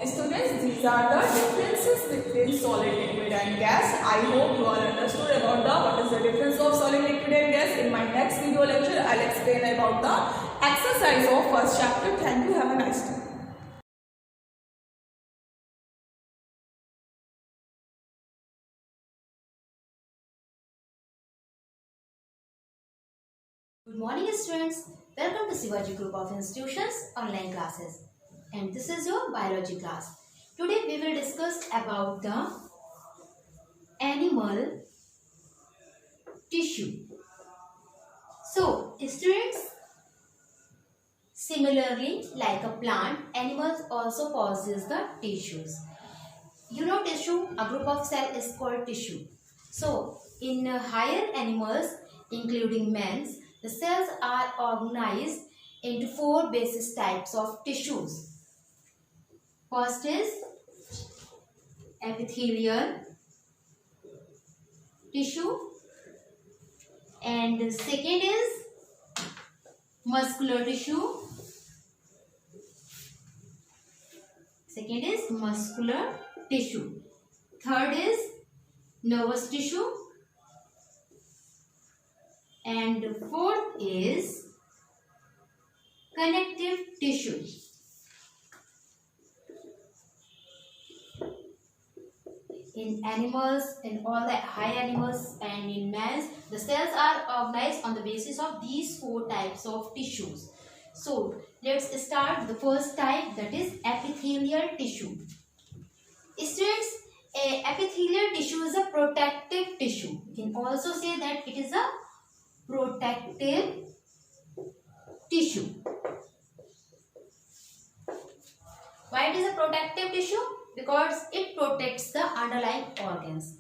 students, these are the differences between solid, liquid and gas. I hope you all understood about what is the difference of solid, liquid and gas. In my next video lecture, I'll explain about the exercise of first chapter. Thank you. Have a nice day. Good morning students, welcome to Shivaji Group of Institutions online classes, and this is your biology class. Today we will discuss about the animal tissue. So students, similarly like a plant, animals also possess the tissues. You know tissue, a group of cell is called tissue. So in higher animals including mans, the cells are organized into 4 basic types of tissues. First is epithelial tissue, and the second is muscular tissue. Second is muscular tissue. Third is nervous tissue. And fourth is connective tissue. In animals, in all the high animals and in mans, the cells are organized on the basis of these 4 types of tissues. So let's start the first type, that is epithelial tissue. Students, epithelial tissue is a protective tissue. You can also say that it is a protective tissue. Why it is a protective tissue? Because it protects the underlying organs.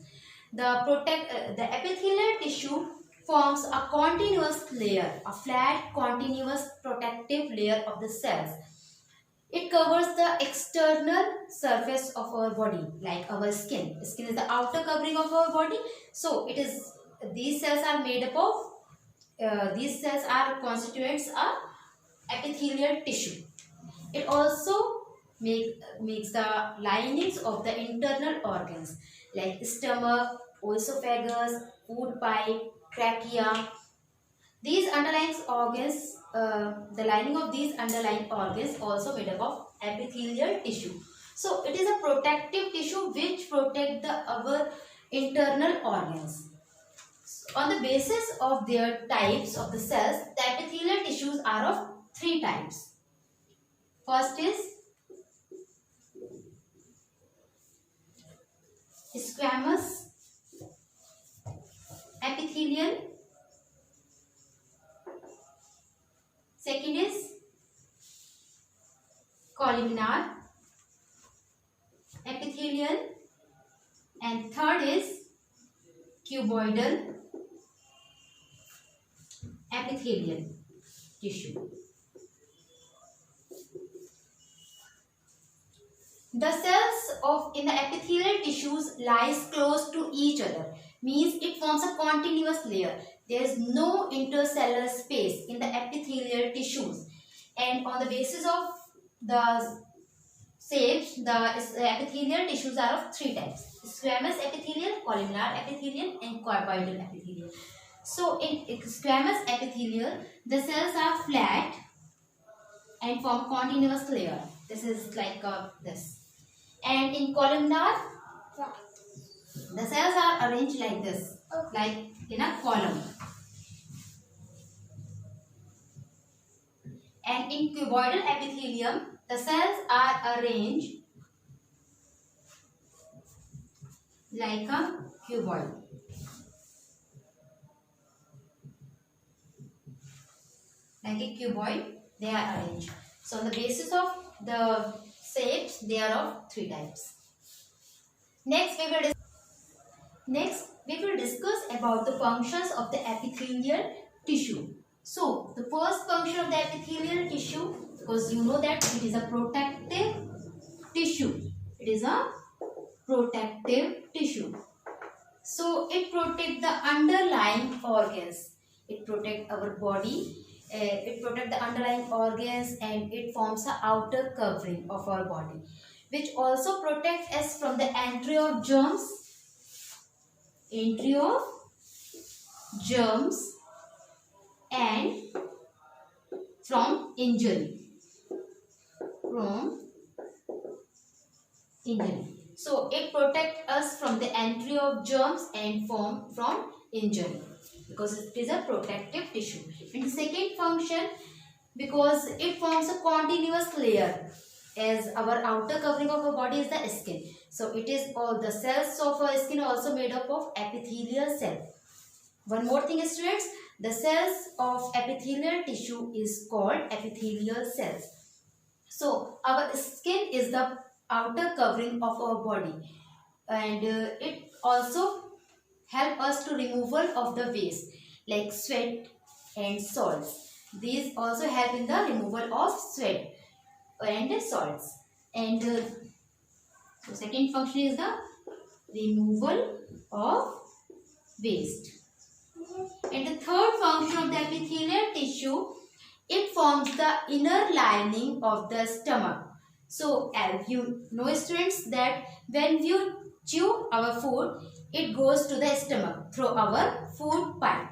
The epithelial tissue forms a continuous layer, a flat continuous protective layer of the cells. It covers the external surface of our body, like our skin. Skin is the outer covering of our body. So it is, these cells are made up of, these cells are constituents of epithelial tissue. It also makes the linings of the internal organs like stomach, esophagus, food pipe, trachea. These underlying organs, the lining of these underlying organs also made up of epithelial tissue. So it is a protective tissue which protect our internal organs. On the basis of their types of the cells, the epithelial tissues are of three types. First is squamous epithelial. Second is columnar epithelial, and third is cuboidal epithelial tissue. The cells in the epithelial tissues lies close to each other, means it forms a continuous layer. There is no intercellular space in the epithelial tissues, and on the basis of the shapes, the epithelial tissues are of three types: squamous epithelial, columnar epithelial, and cuboidal epithelial. So in squamous epithelial, the cells are flat and form continuous layer. This is like this. And in columnar, the cells are arranged like this, like in a column. And in cuboidal epithelium, the cells are arranged like a cuboid. Like a cuboid, they are arranged. So on the basis of the shapes, they are of three types. Next we will discuss about the functions of the epithelial tissue. So the first function of the epithelial tissue, because you know that it is a protective tissue. It is a protective tissue. So it protects the underlying organs. It protects our body. It protects the underlying organs, and it forms the outer covering of our body, which also protects us from the entry of germs, and from injury. So it protects us from the entry of germs and from injury, because it is a protective tissue. And the second function, because it forms a continuous layer, as our outer covering of our body is the skin. So it is all the cells of our skin also made up of epithelial cell. One more thing, students, the cells of epithelial tissue is called epithelial cells. So our skin is the outer covering of our body, and it also help us to removal of the waste like sweat and salts. These also help in the removal of sweat and salts. And so second function is the removal of waste. And the third function of the epithelial tissue, it forms the inner lining of the stomach. So as you know, students, that when you chew our food, it goes to the stomach through our food pipe.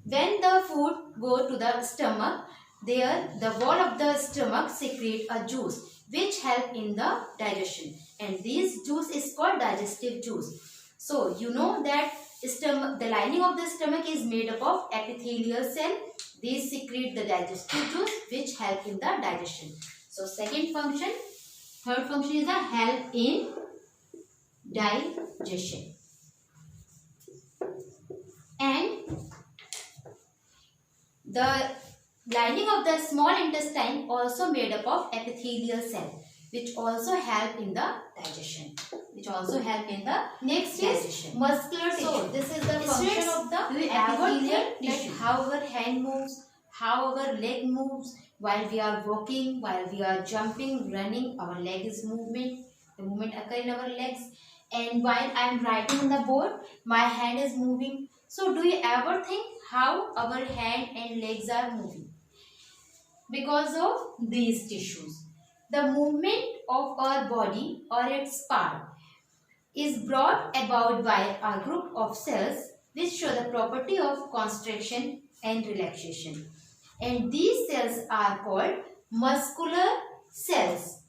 When the food go to the stomach, there the wall of the stomach secrete a juice which help in the digestion, and this juice is called digestive juice. So you know that The lining of the stomach is made up of epithelial cell. These secrete the digestive juice which help in the digestion. So second function, third function is the help in digestion. And the lining of the small intestine also made up of epithelial cell which also help in the digestion. Next digestion. is muscular tissue. So this is the function of the epithelial tissue. How our hand moves, how our leg moves while we are walking, while we are jumping, running, our leg is movement. The movement occur in our legs. And while I am writing on the board, my hand is moving. So do you ever think how our hand and legs are moving? Because of these tissues. The movement of our body or its part is brought about by a group of cells which show the property of constriction and relaxation. And these cells are called muscular cells.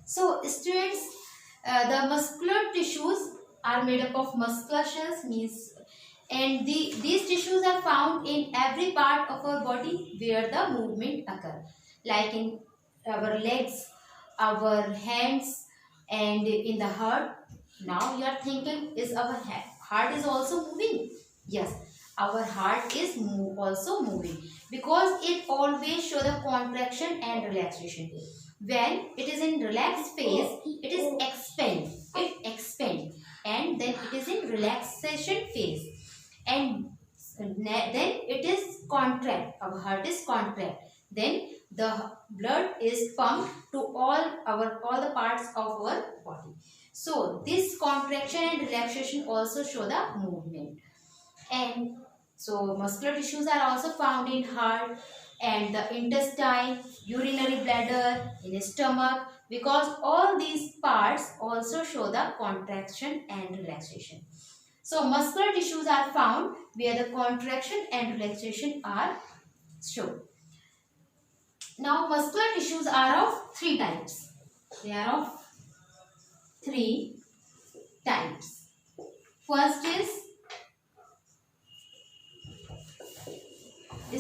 So students, the muscular tissues are made up of muscular cells, and these tissues are found in every part of our body where the movement occurs, like in our legs, our hands, and in the heart. Now you are thinking, is our heart is also moving? Yes, our heart is also moving because it always shows the contraction and relaxation. When it is in relaxed phase, it is expand. It expands, and then it is in relaxation phase, and then it is contract. Our heart is contract. Then the blood is pumped to all the parts of our body. So this contraction and relaxation also show the movement. And so muscular tissues are also found in heart and the intestine, urinary bladder, in the stomach, because all these parts also show the contraction and relaxation. So muscular tissues are found where the contraction and relaxation are shown. Now muscular tissues are of three types. They are of three types. First is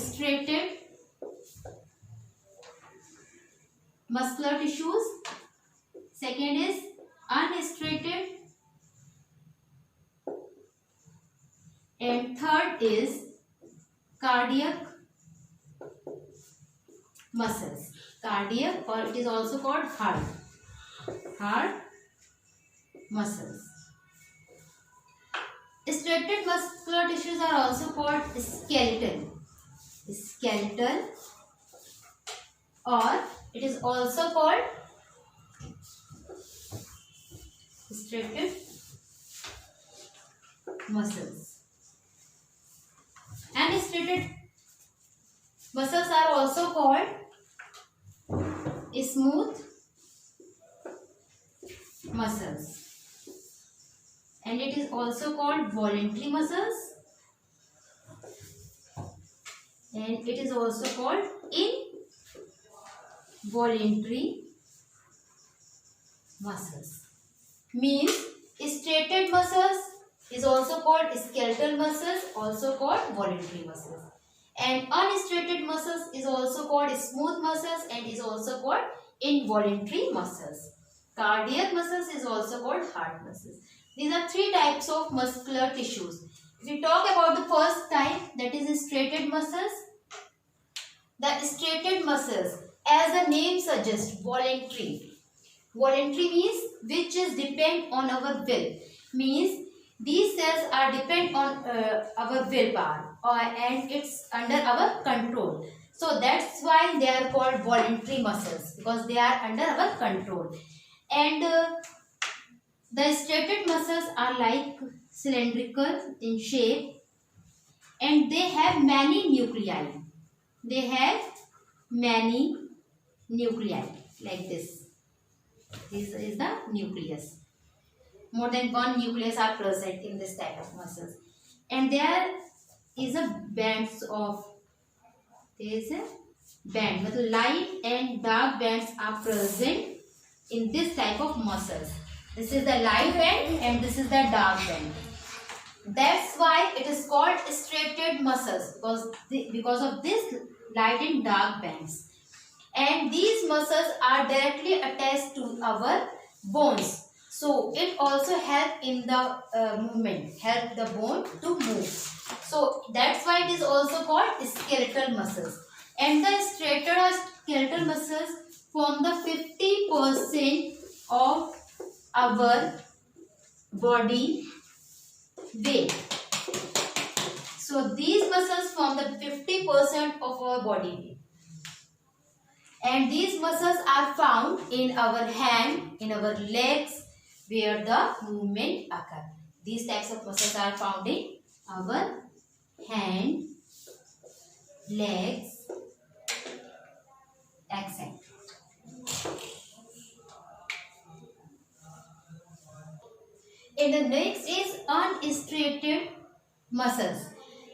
striated muscular tissues. Second is unstriated. And third is cardiac muscles. Cardiac, or it is also called heart muscles. Striated muscular tissues are also called skeletal, or it is also called striated muscles. And striated muscles are also called smooth muscles, and it is also called voluntary muscles, and it is also called involuntary muscles. Means striated muscles is also called skeletal muscles, also called voluntary muscles, and unstriated muscles is also called smooth muscles and is also called involuntary muscles. Cardiac muscles is also called heart muscles. These are three types of muscular tissues. If we talk about the first type, that is striated muscles. The striated muscles, as the name suggests, voluntary. Voluntary means which is depend on our will. Means these cells are depend on our willpower, and it's under our control. So that's why they are called voluntary muscles, because they are under our control. And the striated muscles are like cylindrical in shape, and they have many nuclei. They have many nuclei like this. This is the nucleus. More than one nucleus are present in this type of muscles, and there is a bands of light and dark bands are present in this type of muscles. This is the light band and this is the dark band. That's why it is called striated muscles, because of this light and dark bands. And these muscles are directly attached to our bones, so it also help in the movement, help the bone to move. So that's why it is also called skeletal muscles. And the striated or skeletal muscles form the 50% of our body weight. So these muscles form the 50% of our body weight. And these muscles are found in our hand, in our legs, where the movement occur. These types of muscles are found in our hand, legs, etc. And the next is unstriated muscles.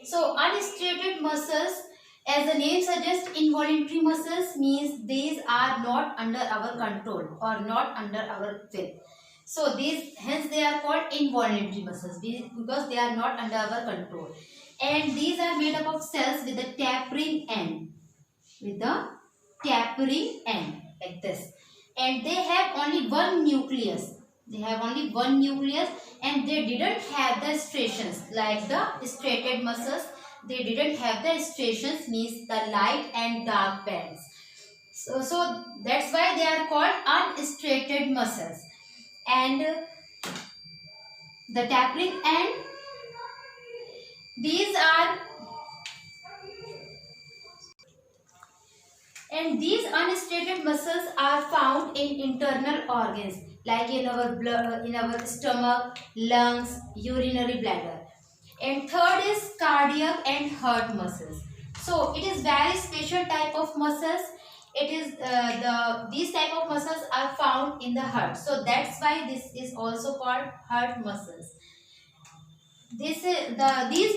So unstriated muscles, as the name suggests, involuntary muscles, means these are not under our control or not under our will. So hence they are called involuntary muscles, because they are not under our control. And these are made up of cells with a tapering end, like this. And they have only one nucleus. And they didn't have the striations like the striated muscles. They didn't have the striations, means the light and dark bands. So that's why they are called unstriated muscles. And the tapering end, these unstriated muscles are found in internal organs, like in our blood, in our stomach, lungs, urinary bladder. And third is cardiac and heart muscles. So it is very special type of muscles. It is these type of muscles are found in the heart. So that's why this is also called heart muscles. These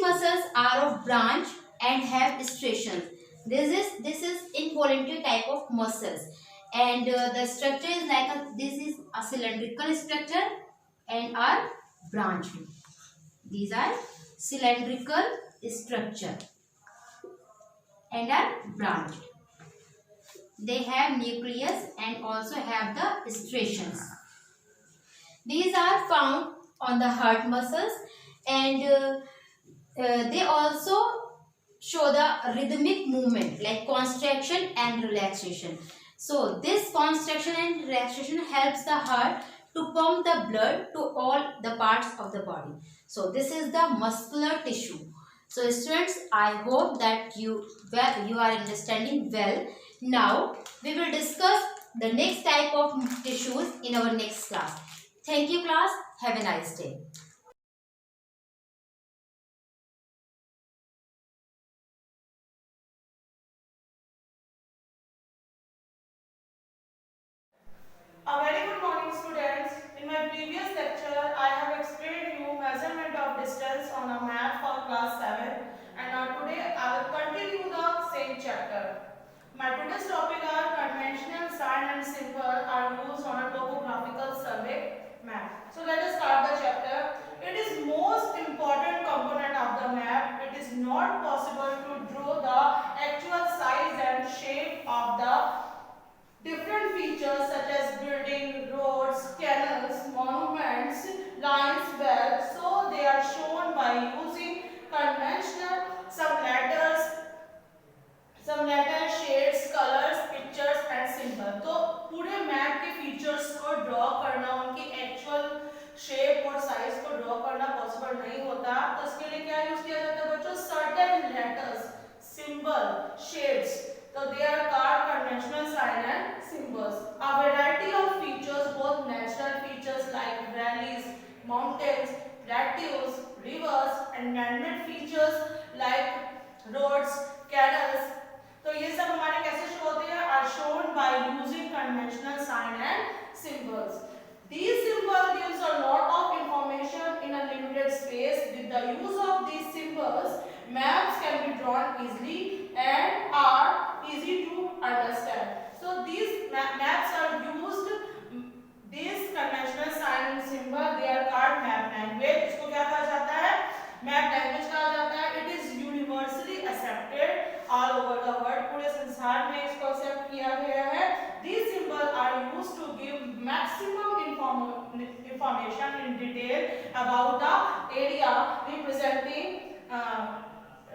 muscles are of branch and have striations. This is involuntary type of muscles, and the structure is like this is a cylindrical structure and are branched. These are cylindrical structure and are branched. They have nucleus and also have the striations. These are found on the heart muscles, and they also show the rhythmic movement like contraction and relaxation. So this contraction and relaxation helps the heart to pump the blood to all the parts of the body. So this is the muscular tissue. So students, I hope that you are understanding well. Now we will discuss the next type of tissues in our next class. Thank you class. Have a nice day. A very good morning students. In my previous lecture, I have explained you measurement of distance on a map for class 7, and now today I will continue the same chapter. My today's topic are conventional sign and symbol are used on a topographical survey map. So let us start the chapter. It is most important component of the map. It is not possible to draw the actual size and shape of the different features such as building, roads, canals, monuments, lines, well, so they are shown by using conventional some letters, shades, colors, pictures and symbols. तो पूरे map के features को draw करना, उनकी actual shape और size को draw करना possible नहीं होता, तो इसके लिए क्या यूज किया जाता है बच्चों? Certain letters, symbol, shades. So they are called conventional sign and symbols. A variety of features, both natural features like valleys, mountains, plateaus, rivers, and man-made features like roads, canals. तो ये सब हमारे कैसे show होते हैं? Are shown by using conventional sign and symbols. These symbols gives a lot of information in a limited space. With the use of these symbols, maps can be drawn easily and are easy to understand. So these maps are used, these conventional sign and symbol, they are called map language. इसको क्या कहा जाता है? information in detail about the area representing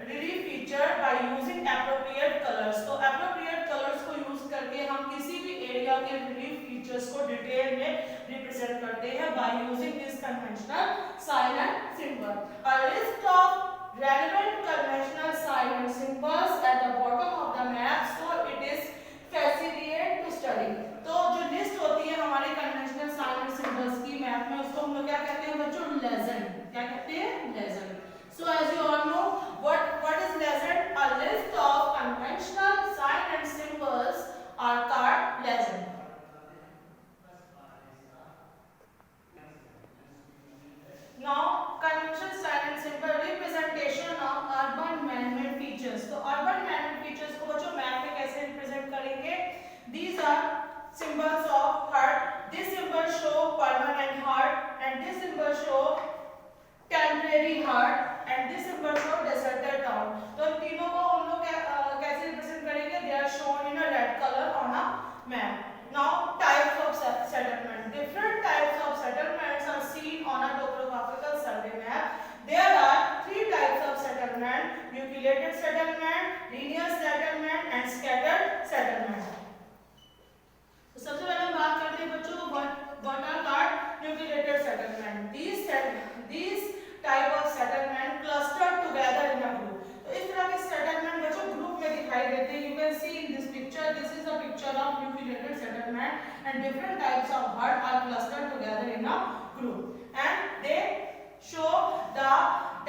relief feature by using appropriate colors. तो appropriate colors को use करके हम किसी भी एरिया के relief features को डिटेल में रिप्रेजेंट करते हैं by using this conventional sign and symbol. A list of relevant conventional sign and symbols at the bottom of the map, so it is facilitate to study. तो जो list होती है हमारे conventional sign and symbols की map में, उसको हम लोग क्या कहते हैं बच्चों? लेजेंड. क्या कहते हैं? Legend. So as you all know, what is legend? A list of conventional sign and symbols are called legend. Now, conventional sign and symbol representation of urban man-made features. तो urban man-made features को बच्चों map में कैसे represent करेंगे? These are symbols of heart. This symbol show permanent heart, and this symbol show temporary heart, and this symbol show deserted town. तो तीनों को हम लोग कैसे रिप्रेजेंट करेंगे? They are shown in a red color on a map. Now, types of settlement. Different types of settlements are seen on a topographical survey map. There are 3 types of settlement: nucleated settlement, linear settlement, and scattered settlement. तो सबसे पहले हम बात करते हैं बच्चों what are called nucleated settlement. These type of settlement clustered together in a group. तो इस तरह के settlement बच्चों ग्रुप में दिखाई देते हैं. You can see in this picture. This is a picture of nucleated settlement, and different types of hut are clustered together in a group, and they show the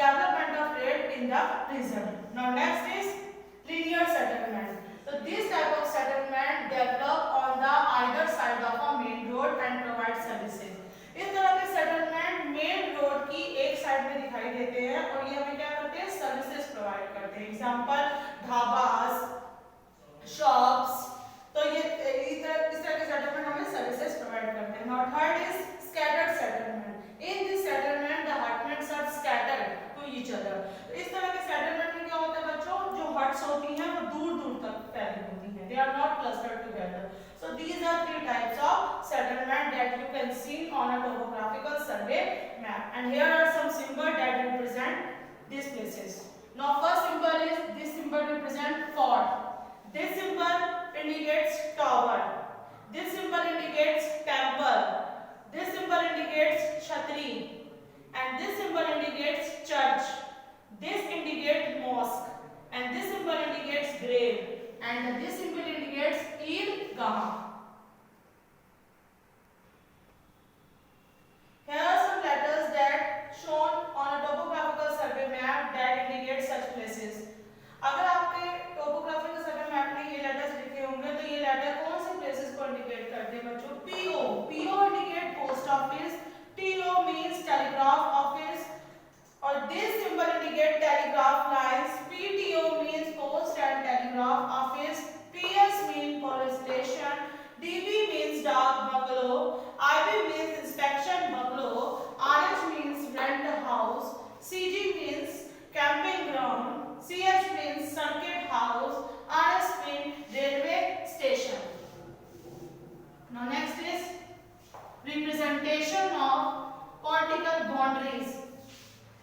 development of rate in the region. Now next is linear settlement. So this type of settlement develop on the either side of a main road and provide services. इस तरह के settlement main road की एक side में दिखाई देते हैं और ये हमें क्या करते हैं? सर्विसेज प्रोवाइड करते हैं. Example dhabas, shops. तो ये इस तरह के सेटलमेंट हमें सर्विसेज प्रोवाइड करते हैं. Now third is scattered settlement. In this settlement the hutments are scattered to each other. तो इस तरह के सेटलमेंट में क्या होता है बच्चों? जो हट्स होती हैं वो दूर-दूर तक फैली होती हैं. They are not clustered together. So these are 3 types of settlement that you can see on a topographical survey map. And here are some symbols that represent these places. Now first symbol is, this symbol represents fort. This symbol indicates tower. This symbol indicates temple. This symbol indicates chhatri. And this symbol indicates church. This indicates mosque. And this symbol indicates grave. And this symbol indicates Eid-Gah. Here are some letters that shown on a topographical survey map that indicate such places. अगर आपके topographical survey map में ये letters लिखे होंगे तो ये letter कौन से places को indicate करते हैं बच्चों? PO. PO indicate post office. TO means telegraph office. और this symbol indicate telegraph lines. PTO means post and telegraph office. PS means police station. DB means dog bungalow. IB means inspection bungalow. RH means rent house. CG means camping ground. CH means circuit house. RS means railway station. Now next is representation of political boundaries.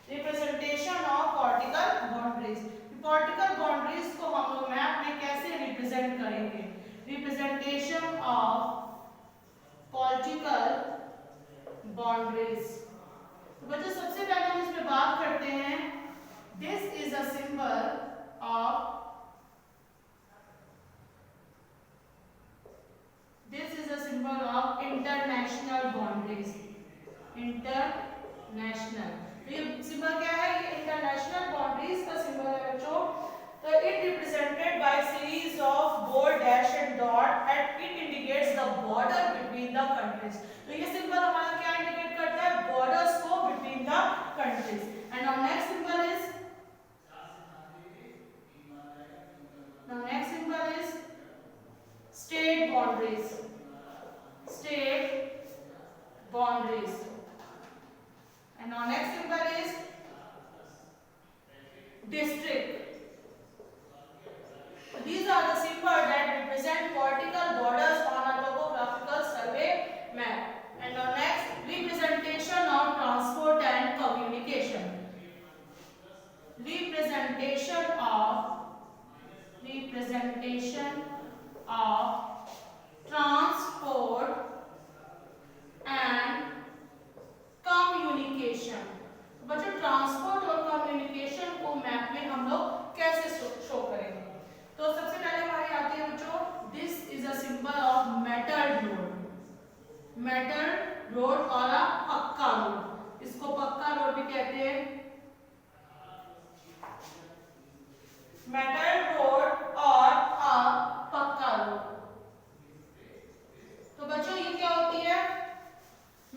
Representation of political boundaries. Political boundaries को हम लोग map में कैसे represent करेंगे? Representation of political boundaries. तो बच्चों सबसे पहले हम इस पे बात करते हैं. This is a symbol of international boundaries. International. तो ये सिंबल क्या है? ये इंटरनेशनल बाउंड्रीज का सिंबल है बच्चों. तो it represented by series of bold dash and dot and it indicates the border between the countries. तो ये सिंबल हमारा क्या इंडिकेट करता है? बॉर्डर्स को between the countries. And now next symbol is state boundaries. State boundaries. And our next symbol is district. So these are the symbols that represent political borders on a topographical survey map. Road और अ पक्का road. इसको पक्का road भी कहते हैं, metal road और अ पक्का road. तो बच्चों ये क्या होती है,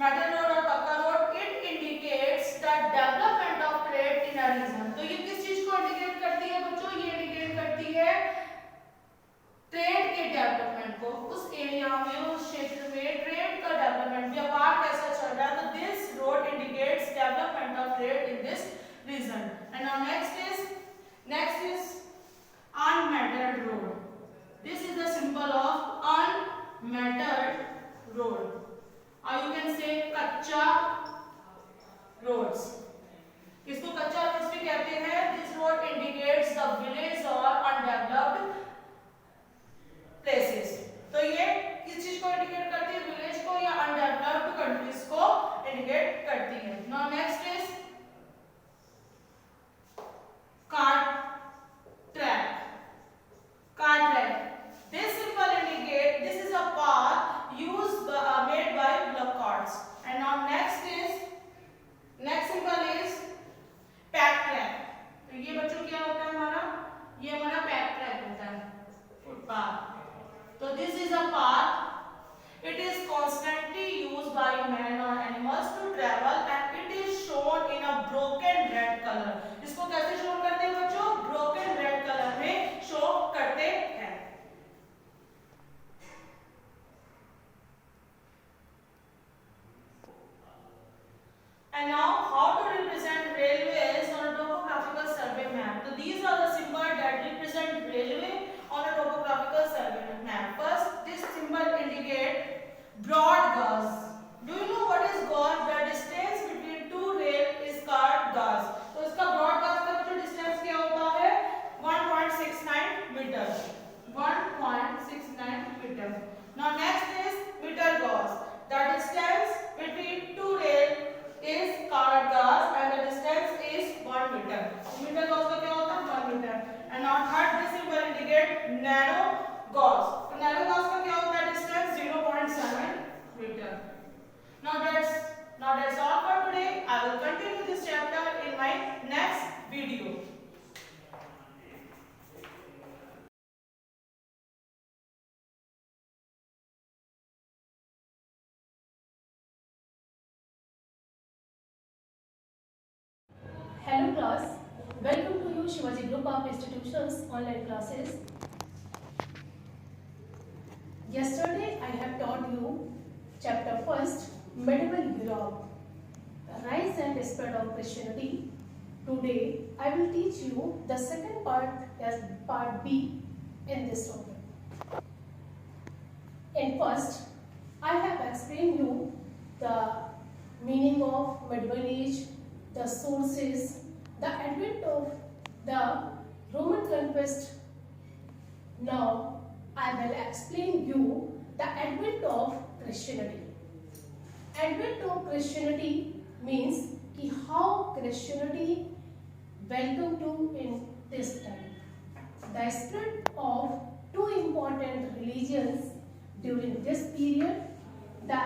मेटल रोड और पक्का road? It indicates the development of trade in a region. तो ये किस चीज को इंडिकेट करती है बच्चों? ये इंडिकेट करती है ट्रेड के डेवलपमेंट को, उस एरिया में, उस क्षेत्र में ट्रेड का डेवलपमेंट, व्यापार कैसा चल रहा है। तो this road indicates development of trade in this region. And now next is unmetalled road. This is the symbol of unmetalled road, or you can say कच्चा roads. इसको कच्चा roads भी कहते हैं। This road indicates the village or undeveloped places. तो ये किस चीज को इंडिकेट करती है? विलेज को या अनडेवलप्ड कंट्रीज को इंडिकेट करती है। Now next is cart track. Car track. This symbol indicate this is a path used made by block carts. And now next symbol is pack track. तो ये बच्चों क्या होता है हमारा? ये हमारा pack track होता है, footpath। तो this is a path. It is constantly used by men or animals to travel and it is shown in a broken red color. इसको कैसे शो करते हैं बच्चों? broken red color में शो करते हैं। And now how to represent railways on a topographical survey map? So these are the symbols that represent railway on a topographical survey map. First, this symbol indicate broad gauge. Do you know what is gauge? The distance between two rail is called gauge. तो इसका broad gauge का जो distance क्या होता है? 1.69 meter. 1.69 meter. Now next is meter gauge. The distance between two rail is called gauge and the distance is 1 meter. Meter gauge का क्या होता है? 1 meter. And now third, this symbol indicate narrow gauge. तो narrow gauge का क्या होता है? Distance 0.7 meter. Now that's all for today. I will continue this chapter in my next video. Hello class, welcome to you Shivaji Group of Institutions online classes. Yesterday I have taught you chapter first, Medieval Europe, Rise and Spread of Christianity. Today I will teach you the second part as part B in this topic. In first, I have explained you the meaning of medieval age, the sources, the advent of the Roman conquest. Now I will explain you the advent of Christianity. Advent of Christianity means कि how Christianity welcome to in this time. The spread of two important religions during this period. The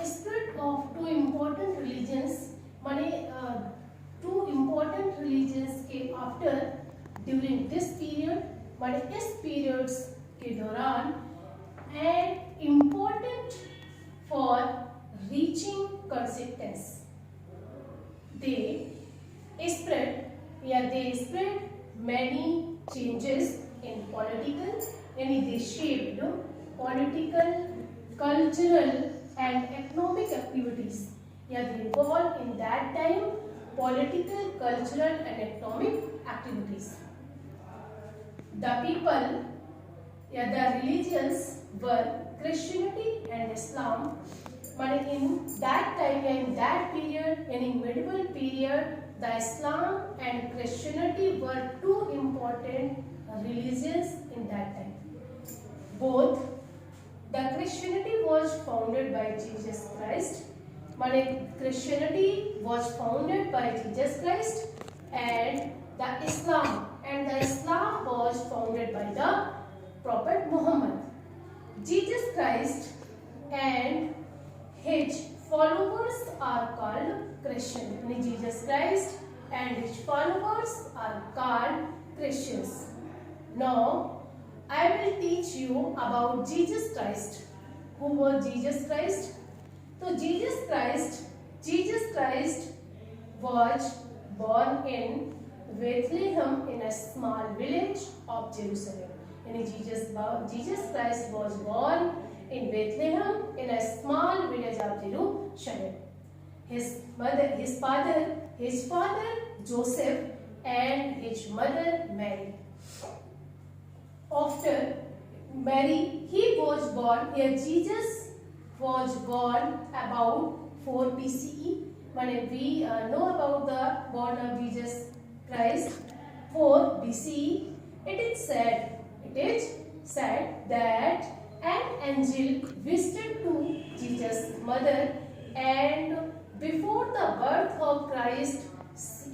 spread of two important religions माने two important religions के after during this period माने इस periods के दौरान and important for reaching consequence. They spread many changes in political, यानी they shaped political, cultural and economic activities. Yeah, they involved in that time political, cultural and economic activities. The people, the religions were Christianity and Islam. But in that time, in that period, in medieval period, the Islam and Christianity were two important religions in that time. Both, the Christianity was founded by Jesus Christ. Christianity was founded by Jesus Christ, and the Islam was founded by the Prophet Muhammad. Jesus Christ and his followers are called Christians. And Jesus Christ and his followers are called Christians. Now, I will teach you about Jesus Christ. Who was Jesus Christ? So Jesus Christ was born in Bethlehem in a small village of Jerusalem. And Jesus Christ was born in Bethlehem in a small village of Jerusalem. His father Joseph and his mother Mary. After Mary, Jesus was born about 4 BCE. When we know about the born of Jesus Christ, 4 BCE, it is said that an angel visited to Jesus' mother, and before the birth of Christ,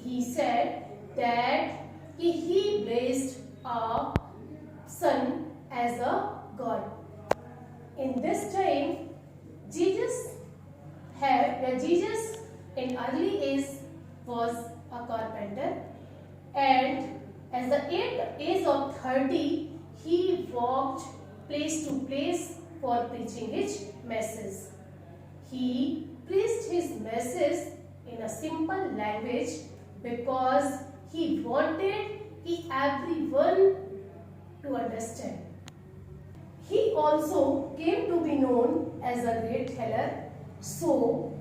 he said that he blessed a son as a God. In this time, Jesus in early age was a carpenter, and at the age of 30, he walked place to place for preaching his message. He preached his message in a simple language because he wanted everyone to understand. He also came to be known as a great healer. So,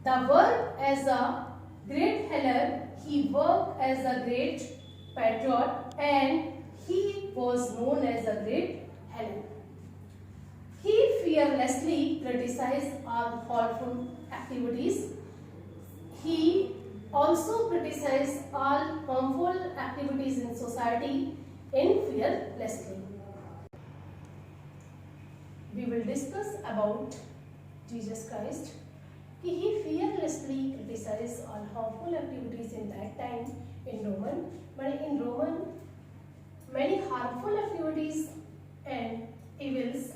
the work as a great healer, he worked as a great patriot, and he was known as a great healer. He fearlessly criticized all harmful activities. He also criticized all harmful activities in society fearlessly. We will discuss about Jesus Christ. He fearlessly criticized all harmful activities in that time in Roman. But in Roman, many harmful activities and evils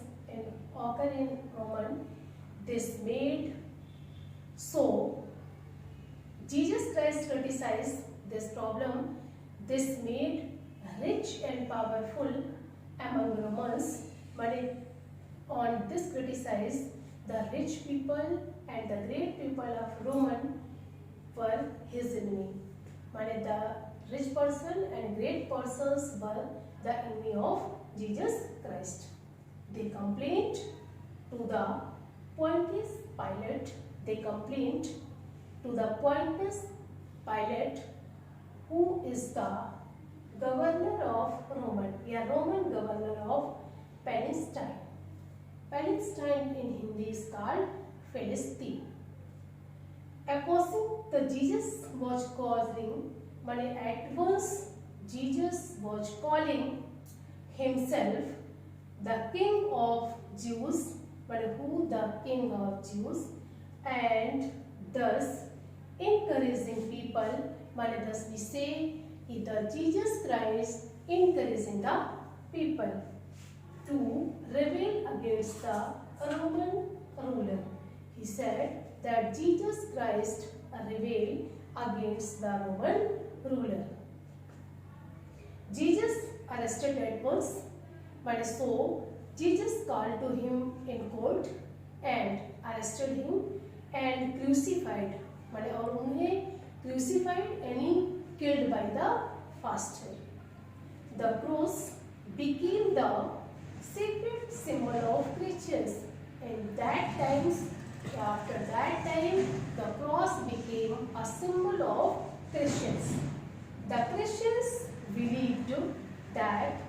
occur in Roman. This made so Jesus Christ criticized this problem. This made rich and powerful among Romans. But on this criticized, the rich people and the great people of Roman were his enemy. The rich person and great persons were the enemy of Jesus Christ. They complained to the Pontius Pilate. They complained to the Pontius Pilate, who is the governor of Roman, Roman governor of Palestine. Palestine in Hindi is called Palestine. Accusing the Jesus was causing, at once Jesus was calling himself the King of Jews, who the King of Jews, and thus encouraging people. Thus we say the Jesus Christ encouraging the people to rebel against the Roman ruler. He said that Jesus Christ rebelled against the Roman ruler. Jesus arrested at once, so Jesus called to him in court and arrested him and crucified. और उन्हें crucified and killed by the faster. The cross became the sacred symbol of Christians, and after that time, the cross became a symbol of Christians. The Christians believed that,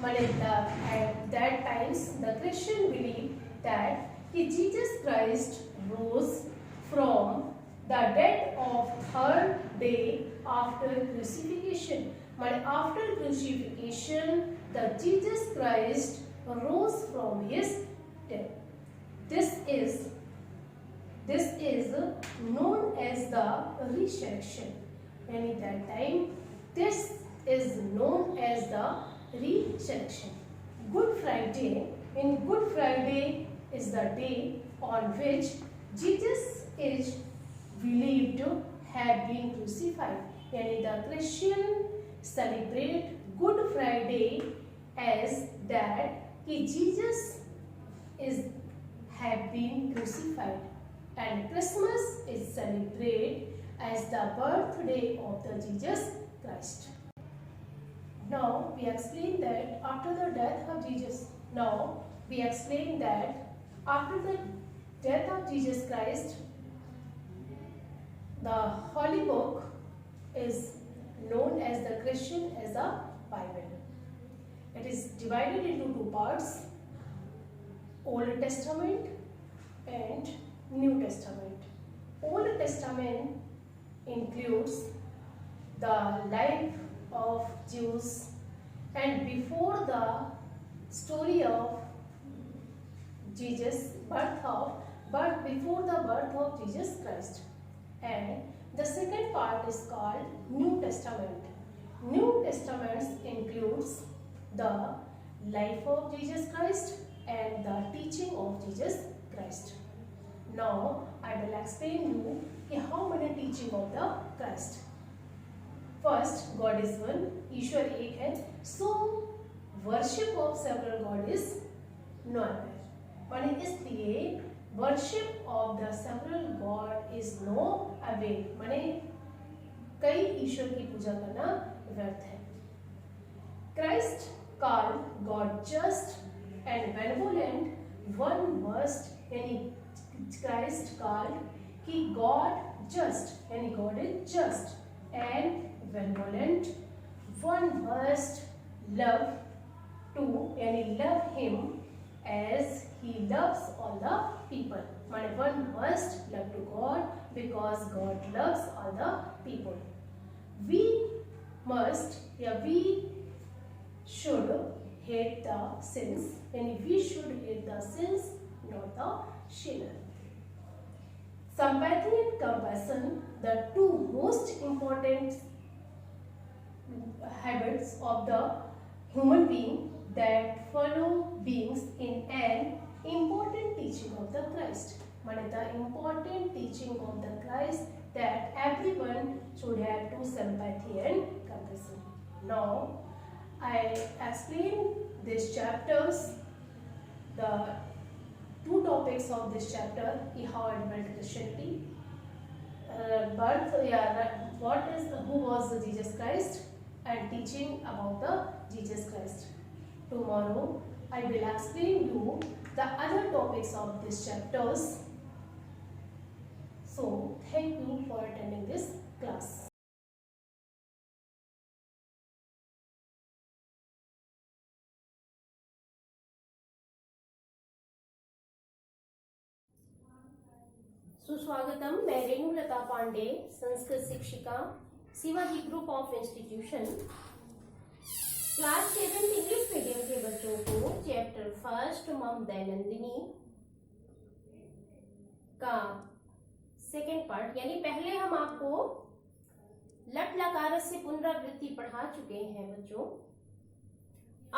at that times, the Christian believed that Jesus Christ rose from the dead of third day after crucifixion. After crucifixion, the Jesus Christ rose from his death. This is known as the resurrection. And at that time, this is known as the resurrection. Good Friday. In Good Friday is the day on which Jesus is believed to have been crucified. यानी the Christian celebrate Good Friday as that कि Jesus is have been crucified, and Christmas is celebrated as the birthday of the Jesus Christ. Now we explain that after the death of Jesus. Now we explain that after the death of Jesus Christ, the Holy Book is known as the Christian as the Bible. It is divided into two parts: Old Testament and New Testament. Old Testament includes the life of Jews and before the story of Jesus, but before the birth of Jesus Christ. And the second part is called New Testament. New Testament includes the life of Jesus Christ and the teaching of Jesus Christ. Now I will explain you how many teaching of the Christ. First, God is one, ईश्वर एक है. So worship of several God is not there. माने इसलिए worship of the several God is no avail. माने कई ईश्वर की पूजा करना व्यर्थ है. Christ called God just and benevolent. One must, यानी Christ called कि God just, यानी God is just and benevolent. One must love to, यानी love him as he loves all the people. माने one must love to God because God loves all the people. We must, या we should hate the sins, यानी we should hate the sins, not the sinner. Sympathy and compassion, the two most important habits of the human being that follow beings in an important teaching of the Christ. माने the important teaching of the Christ that everyone should have to sympathy and compassion. Now I explain these chapters, the two topics of this chapter: how and built Christianity, birth, who was the Jesus Christ, and teaching about the Jesus Christ. Tomorrow I will explain you the other topics of these chapters. So thank you for attending this class. सुस्वागतम. मैं रेणुलता पांडे, संस्कृत शिक्षिका, Shivaji group of institution. Class 7 English medium के बच्चों को chapter first मम दैनंदिनी का second part, यानी पहले हम आपको लट लकार से पुनरावृत्ति पढ़ा चुके हैं बच्चों.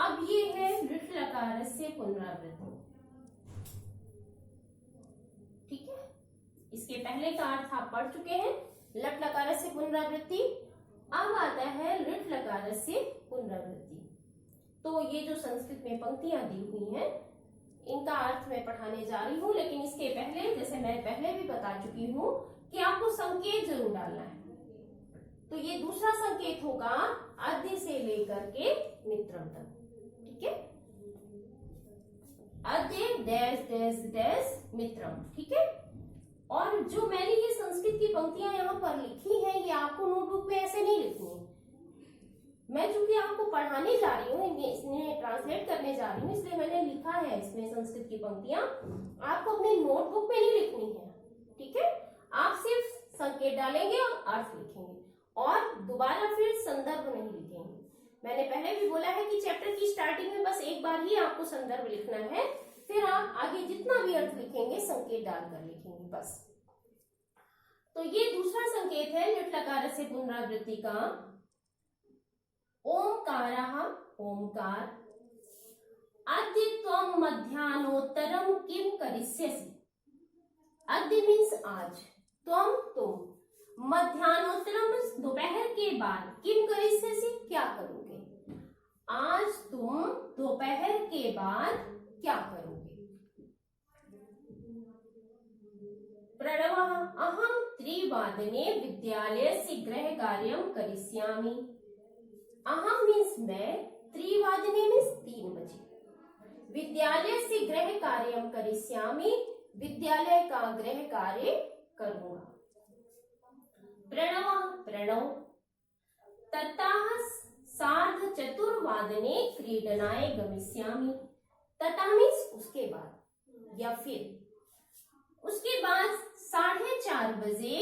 अब ये है लट लकार से पुनरावृत्ति. ठीक है, इसके पहले का अर्थ आप पढ़ चुके हैं, लट लकार से पुनरावृत्ति. अब आता है लट लकार से पुनरावृत्ति. तो ये जो संस्कृत में पंक्तियां दी हुई हैं, इनका अर्थ मैं पढ़ाने जा रही हूँ. लेकिन इसके पहले, जैसे मैं पहले भी बता चुकी हूँ, कि आपको संकेत जरूर डालना है. तो ये दूसरा संकेत होगा अद्य से लेकर के मित्रम तक. ठीक है, अद्य डैश डैश डैश मित्रम. ठीक है, और जो मैंने ये संस्कृत की पंक्तियां यहाँ पर लिखी हैं, ये आपको नोटबुक में ऐसे नहीं लिखनी. मैं चूंकि आपको पढ़ाने जा रही हूँ, इसमें ट्रांसलेट करने जा रही हूँ, इसलिए मैंने लिखा है इसमें संस्कृत की पंक्तियां. आपको अपनी नोटबुक में नहीं लिखनी है. ठीक है, आप सिर्फ संकेत डालेंगे और अर्थ लिखेंगे, और दोबारा फिर संदर्भ नहीं लिखेंगे. मैंने पहले भी बोला है कि चैप्टर की स्टार्टिंग में बस एक बार ही आपको संदर्भ लिखना है, फिर आप आगे जितना भी अर्थ लिखेंगे संकेत डालकर लिखेंगे बस. तो ये दूसरा संकेत है लट लकार से पुनरावृत्ति का. ओंकारः, ओंकार. अद्य त्वं मध्याह्नोत्तरं किं करिष्यसि. अद्य मीन्स आज, त्वम तुम, मध्याह्नोत्तरम दोपहर के बाद, किम करिष्यसि क्या करोगे, आज तुम दोपहर के बाद क्या करोगे। प्रणवः अहं 3 विद्यालयस्य गृहकार्यं करिष्यामि। अहं मीन्स मैं, 3 मीन्स 3 बजे, विद्यालयस्य गृहकार्यं करिष्यामि, विद्यालय का गृह कार्य करूंगा। प्रणवः प्रणव, ततः 4:30 क्रीडनाय गमिष्यामि। तथा मीन्स उसके बाद या फिर, उसके बाद 4:30 बजे,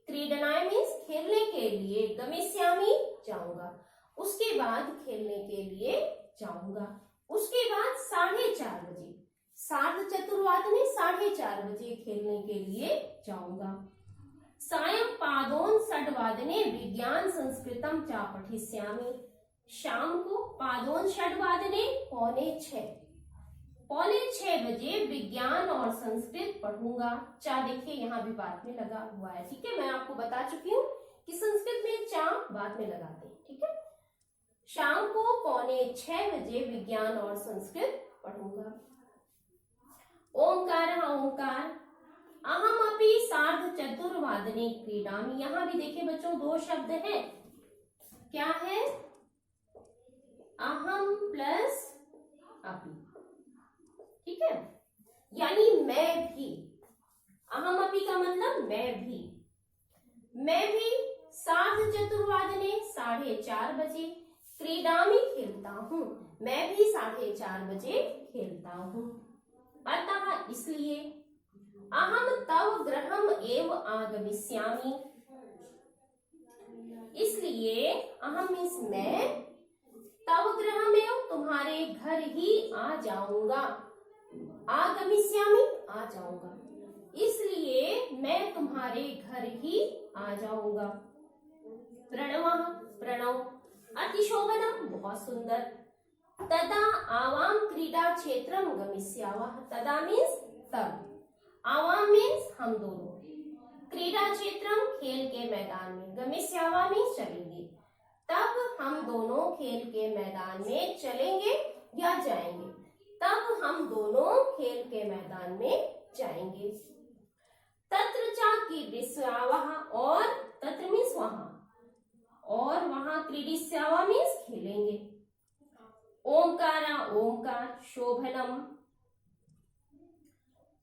क्रीडनाय मीन्स खेलने के लिए, गमिष्यामि जाऊंगा, उसके बाद खेलने के लिए जाऊंगा। उसके बाद 4:30 बजे, 4:30 बजे खेलने के लिए जाऊंगा। सायं 5:15 विज्ञान संस्कृतम चा पठिष्यामि। शाम को 5:15 पौने 6 बजे विज्ञान और संस्कृत पढ़ूंगा। चा देखिए यहाँ भी बाद में लगा हुआ है, ठीक है, मैं आपको बता चुकी हूँ कि संस्कृत में चा बाद में लगाते हैं, ठीक है। शाम को 5:45 बजे विज्ञान और संस्कृत पढ़ूंगा। ओंकार ओंकार, अहम अपि 4:15 क्रीडामि। यहाँ भी देखिए बच्चों 2 शब्द हैं, क्या है, अहम प्लस अपि, ठीक है, यानी मैं भी। अहम अपि का मतलब मैं भी 4:15 बजे, क्रीडामि खेलता हूँ, मैं भी 4:30 बजे खेलता हूँ। अतः इसलिए, अहम तव गृहम एव आगमिष्यामि, इसलिए अहम मीन्स मैं, तव गृहम एव तुम्हारे घर ही आ जाऊंगा, आगमिष्यामि आ जाऊंगा, इसलिए मैं तुम्हारे घर ही आ जाऊंगा। प्रणवः प्रणव, अतिशोभनम बहुत सुंदर, तदा आवाम क्रीडा क्षेत्रम गमिष्यावः। तदा मीन्स तब, आवाम मीन्स हम दोनों, क्रीडा क्षेत्रम खेल के मैदान में, गमिष्यावः मीन्स चलेंगे, तब हम दोनों खेल के मैदान में चलेंगे या जाएंगे, तब हम दोनों खेल के मैदान में जाएंगे। तत्र चा क्रीडिष्यावः, और तत्र मीन्स वहां, और वहां क्रीडिष्यावः मीन्स खेलेंगे। ओंकारा ओंकार, शोभनम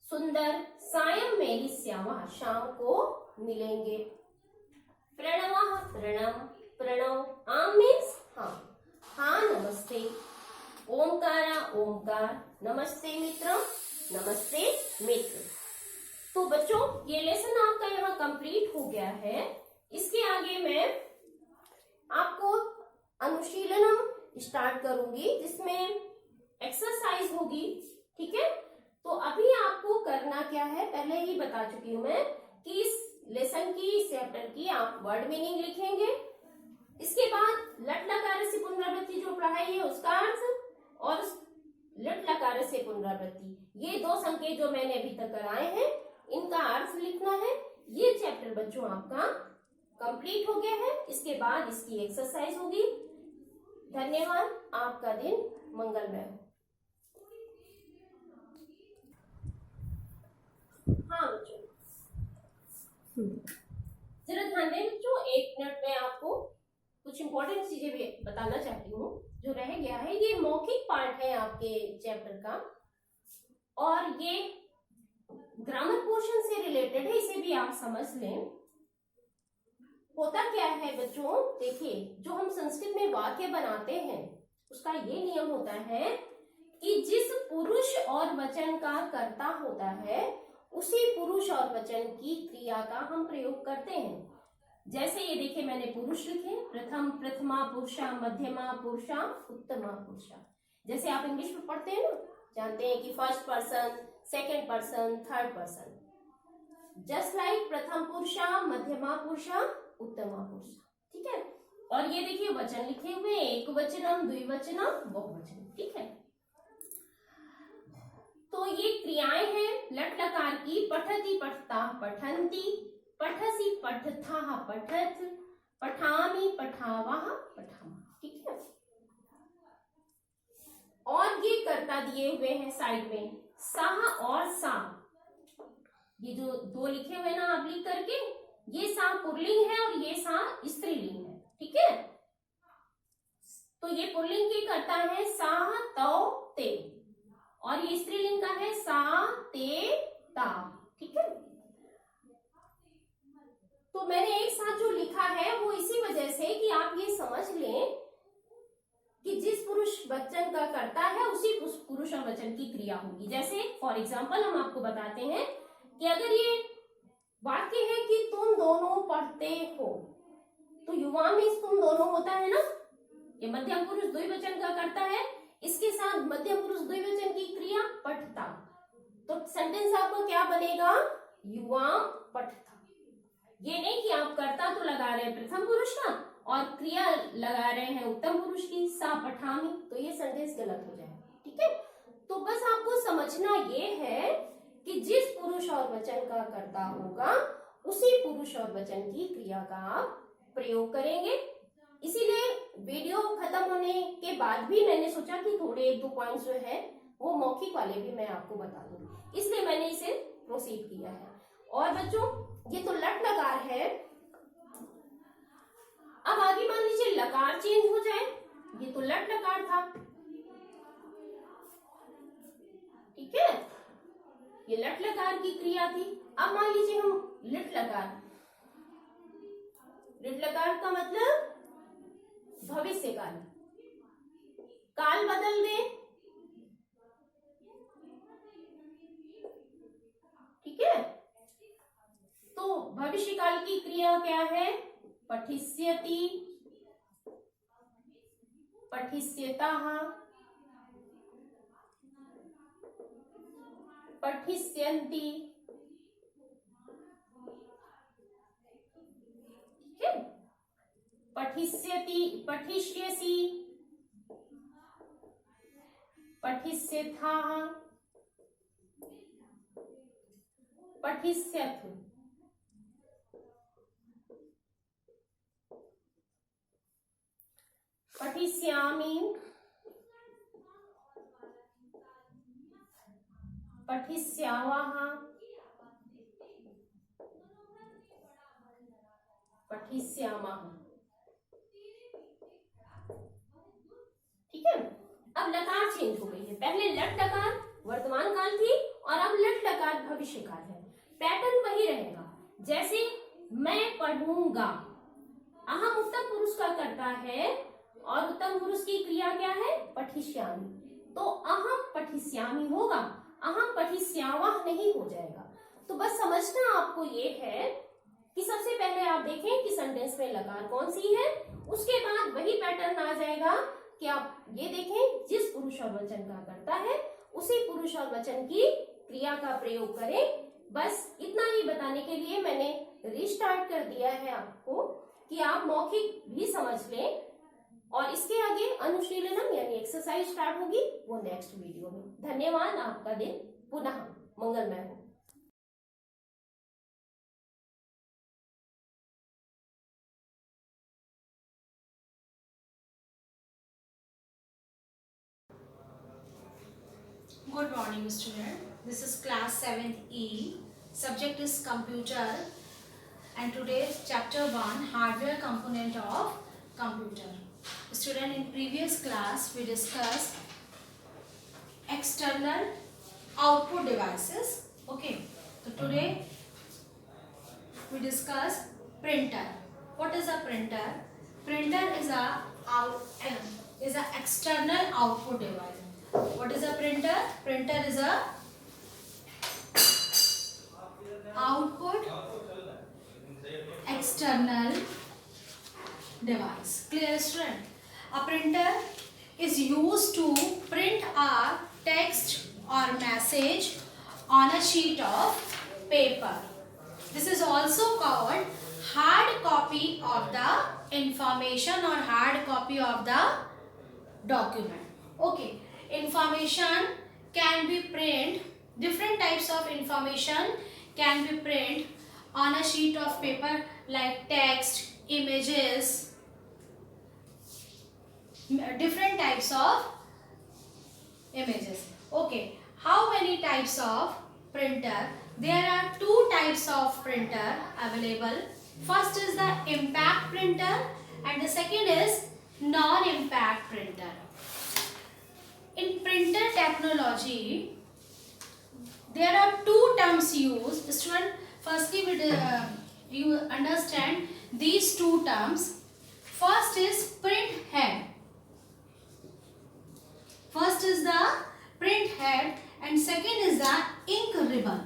सुंदर, सायं मेलिष्यावः शाम को मिलेंगे। प्रणवः प्रणव, प्रणव आम मीन्स हाँ, हाँ नमस्ते। ओंकारा ओंकार, नमस्ते मित्र, नमस्ते मित्र। तो बच्चों ये लेसन आपका यहाँ कंप्लीट हो गया है। इसके आगे मैं आपको अनुशीलनम स्टार्ट करूंगी, जिसमें एक्सरसाइज होगी, ठीक है। तो अभी आपको करना क्या है, पहले ही बता चुकी हूं मैं कि इस लेसन की, इस चैप्टर की आप वर्ड मीनिंग लिखेंगे। इसके बाद लट लकार से पुनरावृत्ति जो पढ़ाई है उसका अर्थ, और लट लकार से पुनरावृत्ति, ये 2 संकेत जो मैंने अभी तक कराए हैं इनका अर्थ लिखना है। ये चैप्टर बच्चों आपका कंप्लीट हो गया है। इसके बाद इसकी एक्सरसाइज होगी। धन्यवाद, आपका दिन मंगलमय हो। हाँ बच्चों, जरा ध्यान दें बच्चों, 1 मिनट में आपको कुछ इंपॉर्टेंट चीजें भी बताना चाहती हूँ जो रह गया है। ये मौखिक पार्ट है आपके चैप्टर का, और ये ग्रामर पोर्शन से रिलेटेड है, इसे भी आप समझ लें। होता क्या है बच्चों, देखिए जो हम संस्कृत में वाक्य बनाते हैं उसका ये नियम होता है कि जिस पुरुष और वचन का कर्ता होता है उसी पुरुष और वचन की क्रिया का हम प्रयोग करते हैं। जैसे ये देखिए मैंने पुरुष लिखे, प्रथम, प्रथमा पुरुषा, मध्यमा पुरुषा, उत्तमा पुरुषा। जैसे आप इंग्लिश में पढ़ते हैं ना, जानते हैं कि first person, second person, third person, just like प्रथम पुरुषा, मध्यमा पुरुषा, उत्तमा पुरुषा, ठीक है। और ये देखिए वचन लिखे हुए, एक वचनम, द्विवचनम, बहुवचनम, ठीक है। तो तो ये क्रियाएं हैं लट लकार की। पठति पठता पठन्ति, पठसि पठथाः पठत, पठामि पठावः पठामः। ठीक है। और ये कर्ता दिए हुए हैं साइड में, सह और सा। ये जो दो लिखे हुए ना आप लिख करके, ये सा पुल्लिंग है और ये सा स्त्रीलिंग है। ठीक है। तो ये पुल्लिंग की कर्ता है सा तौ ते, और ये स्त्रीलिंग का है सा ते ता। ठीक है। तो मैंने एक साथ जो लिखा है वो इसी वजह से कि आप ये समझ लें कि जिस पुरुष वचन का कर्ता है उसी पुरुष और वचन की क्रिया होगी। जैसे फॉर एग्जाम्पल हम आपको बताते हैं कि अगर ये वाक्य है कि तुम दोनों पढ़ते हो, तो युवा में तुम दोनों होता है ना, ये मध्यम पुरुष द्विवचन का कर्ता है, इसके साथ मध्यम पुरुष द्विवचन की क्रिया पठता। तो सेंटेंस आपका क्या बनेगा? युवा पठता। ये नहीं कि आप कर्ता तो लगा रहे हैं प्रथम पुरुष का और क्रिया लगा रहे हैं उत्तम पुरुष की, सा पठामी, तो ये सेंटेंस गलत हो जाएगा। ठीक है। तो बस आपको समझना ये है कि जिस पुरुष और वचन का कर्ता होगा उसी पुरुष और वचन की क्रिया का आप प्रयोग करेंगे। इसीलिए वीडियो खत्म होने के बाद भी मैंने सोचा कि थोड़े एक दो पॉइंट्स जो है वो मौखिक वाले भी मैं आपको बता दूं, इसलिए मैंने इसे प्रोसीड किया है। और बच्चों ये तो लट लकार है। अब आगे मान लीजिए लकार चेंज हो जाए, ये तो लट लकार था। ठीक है। ये लट लकार की क्रिया थी। अब मान लीजिए हम लिट लकार, लिट लकार का मतलब भविष्य काल, काल बदल दे। ठीक है। तो भविष्य काल की क्रिया क्या है? पठिष्यति, पठिष्यताः, पठिष्यन्ति। ठीक है। पठिष्यति, पठिष्यसि, पठिष्यथाः, पठिष्यथ। पठिष्यामि, पठिष्यावः, पठिष्यामः। ठीक है। अब लकार चेंज हो गई है। पहले लट लकार वर्तमान काल थी और अब लट लकार भविष्य काल है। पैटर्न वही रहेगा। जैसे मैं पढ़ूंगा, अहम उत्तम पुरुष का करता है और उत्तम पुरुष की क्रिया क्या है? पठिष्यामि। तो अहम पठिष्यामि होगा, अहम पठिष्यावः नहीं हो जाएगा। तो बस समझना आपको ये है कि सबसे पहले आप देखें कि सेंटेंस में लकार कौन सी है, उसके बाद वही पैटर्न आ जाएगा कि आप ये देखें जिस पुरुष और वचन का करता है उसी पुरुष और वचन की क्रिया का प्रयोग करें। बस इतना ही बताने के लिए मैंने रिस्टार्ट कर दिया है आपको कि आप मौखिक भी समझ लें, और इसके आगे अनुशीलनम यानी एक्सरसाइज स्टार्ट होगी, वो नेक्स्ट वीडियो में। धन्यवाद। आपका दिन पुनः मंगलमय हो। Good morning, student. This is class 7th E. Subject is computer, and today's chapter 1, hardware component of computer. Student, in previous class we discussed external output devices. Okay. So today we discuss printer. What is a printer? Printer is a external output device. What is a printer? Printer is a output external device. Clear, student? A printer is used to print a text or message on a sheet of paper. This is also called hard copy of the information or hard copy of the document. Okay. Information can be printed different types of information can be printed on a sheet of paper like text, images, different types of images. Okay, how many types of printer? There are two types of printer available. First is the impact printer and the second is non-impact printer. In printer technology, there are two terms used. Student, firstly you understand these two terms. First is print head. First is the print head and second is the ink ribbon.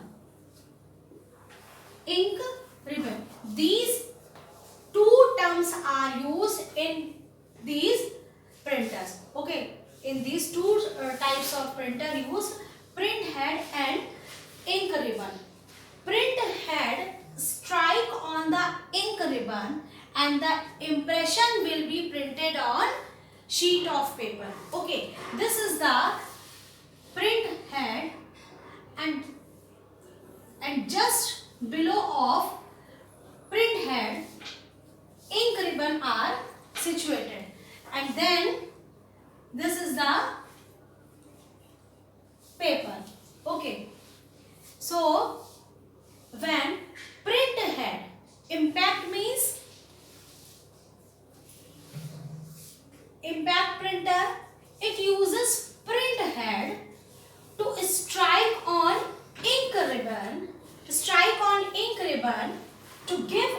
Ink ribbon. These two terms are used in these printers. Okay, in these two types of printer use print head and ink ribbon. Print head strike on the ink ribbon and the impression will be printed on sheet of paper. Okay, this is the print head and just below of print head ink ribbon are situated, and then this is the paper. Okay, so when print head, impact means impact printer, it uses print head to strike on ink ribbon, to give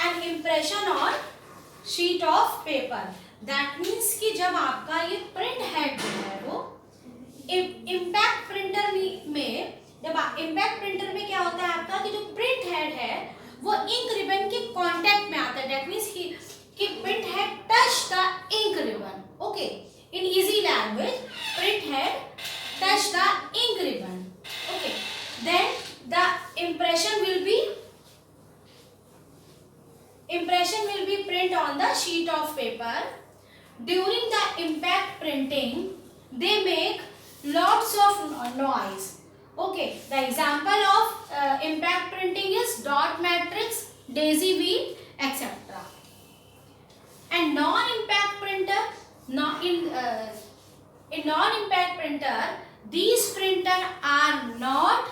an impression on sheet of paper. That means कि जब आपका ये print head जो है वो impact printer में जब impact printer में क्या होता है आपका कि जो print head है वो ink ribbon के contact में आता है. That means कि print head touch the ink ribbon. Okay, in easy language, print head touch the ink ribbon. Okay, then the impression will be print on the sheet of paper. During the impact printing, they make lots of noise. Okay, the example of impact printing is dot matrix, daisy wheel, etc. And non-impact printer, in non-impact printer, these printer are not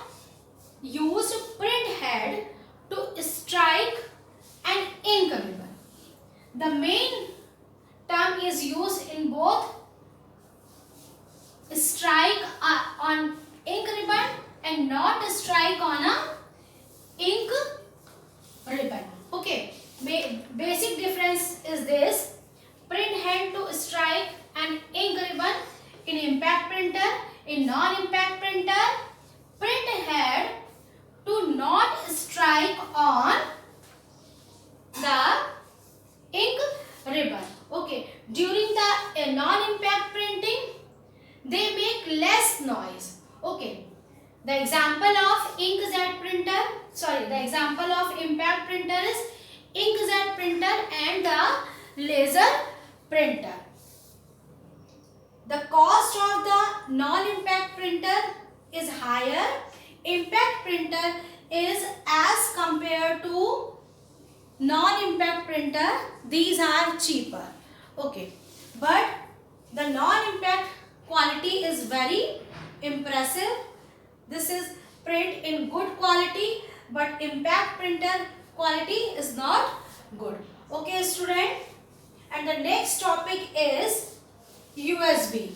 used print head to strike an ink ribbon. The main term is used in both strike on ink ribbon and not strike on a ink ribbon. Okay, basic difference is this: print head to strike an ink ribbon in impact printer, in non-impact printer, print head to not strike on the ink ribbon. Okay, during the non-impact printing, they make less noise. Okay, the example of inkjet printer, the example of impact printer is inkjet printer and the laser printer. The cost of the non-impact printer is higher. Impact printer is as compared to non-impact printer, these are cheaper. Okay, but the non-impact quality is very impressive. This is print in good quality, but impact printer quality is not good. Okay, student, and the next topic is USB.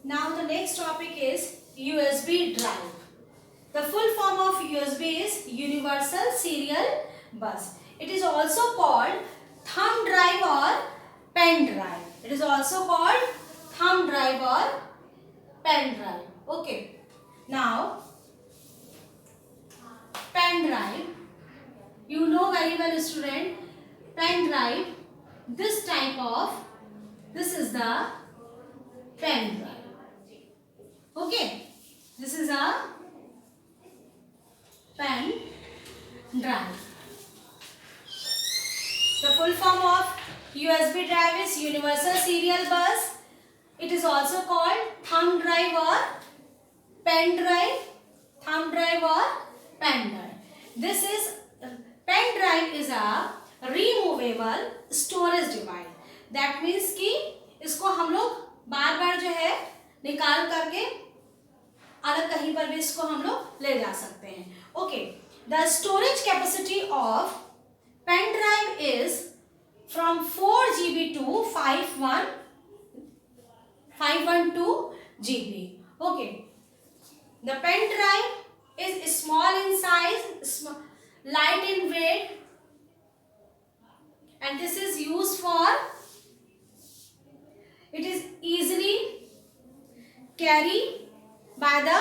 Now the next topic is USB drive. The full form of USB is Universal Serial Bus. It is also called thumb drive or pen drive. It is also called thumb drive or pen drive. Okay. Now, pen drive. You know very well, student. Pen drive. This is the pen drive. Okay. This is a pen drive. The full form of USB drive is Universal Serial Bus. It is also called thumb drive or pen drive. Thumb drive or pen drive. This is pen drive is a removable storage device. That means कि इसको हम लोग बार बार जो है निकाल करके अलग कहीं पर भी इसको हम लोग ले जा सकते हैं. Okay, the storage capacity of pen drive is from 4 GB to 512 GB. Okay, the pen drive is small in size, light in weight, and this is used for, it is easily carrying by the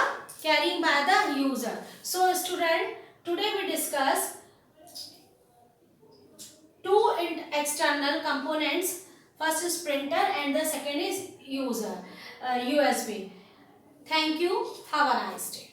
user. So student, today we discuss two external components. First is printer and the second is USB. Thank you. Have a nice day.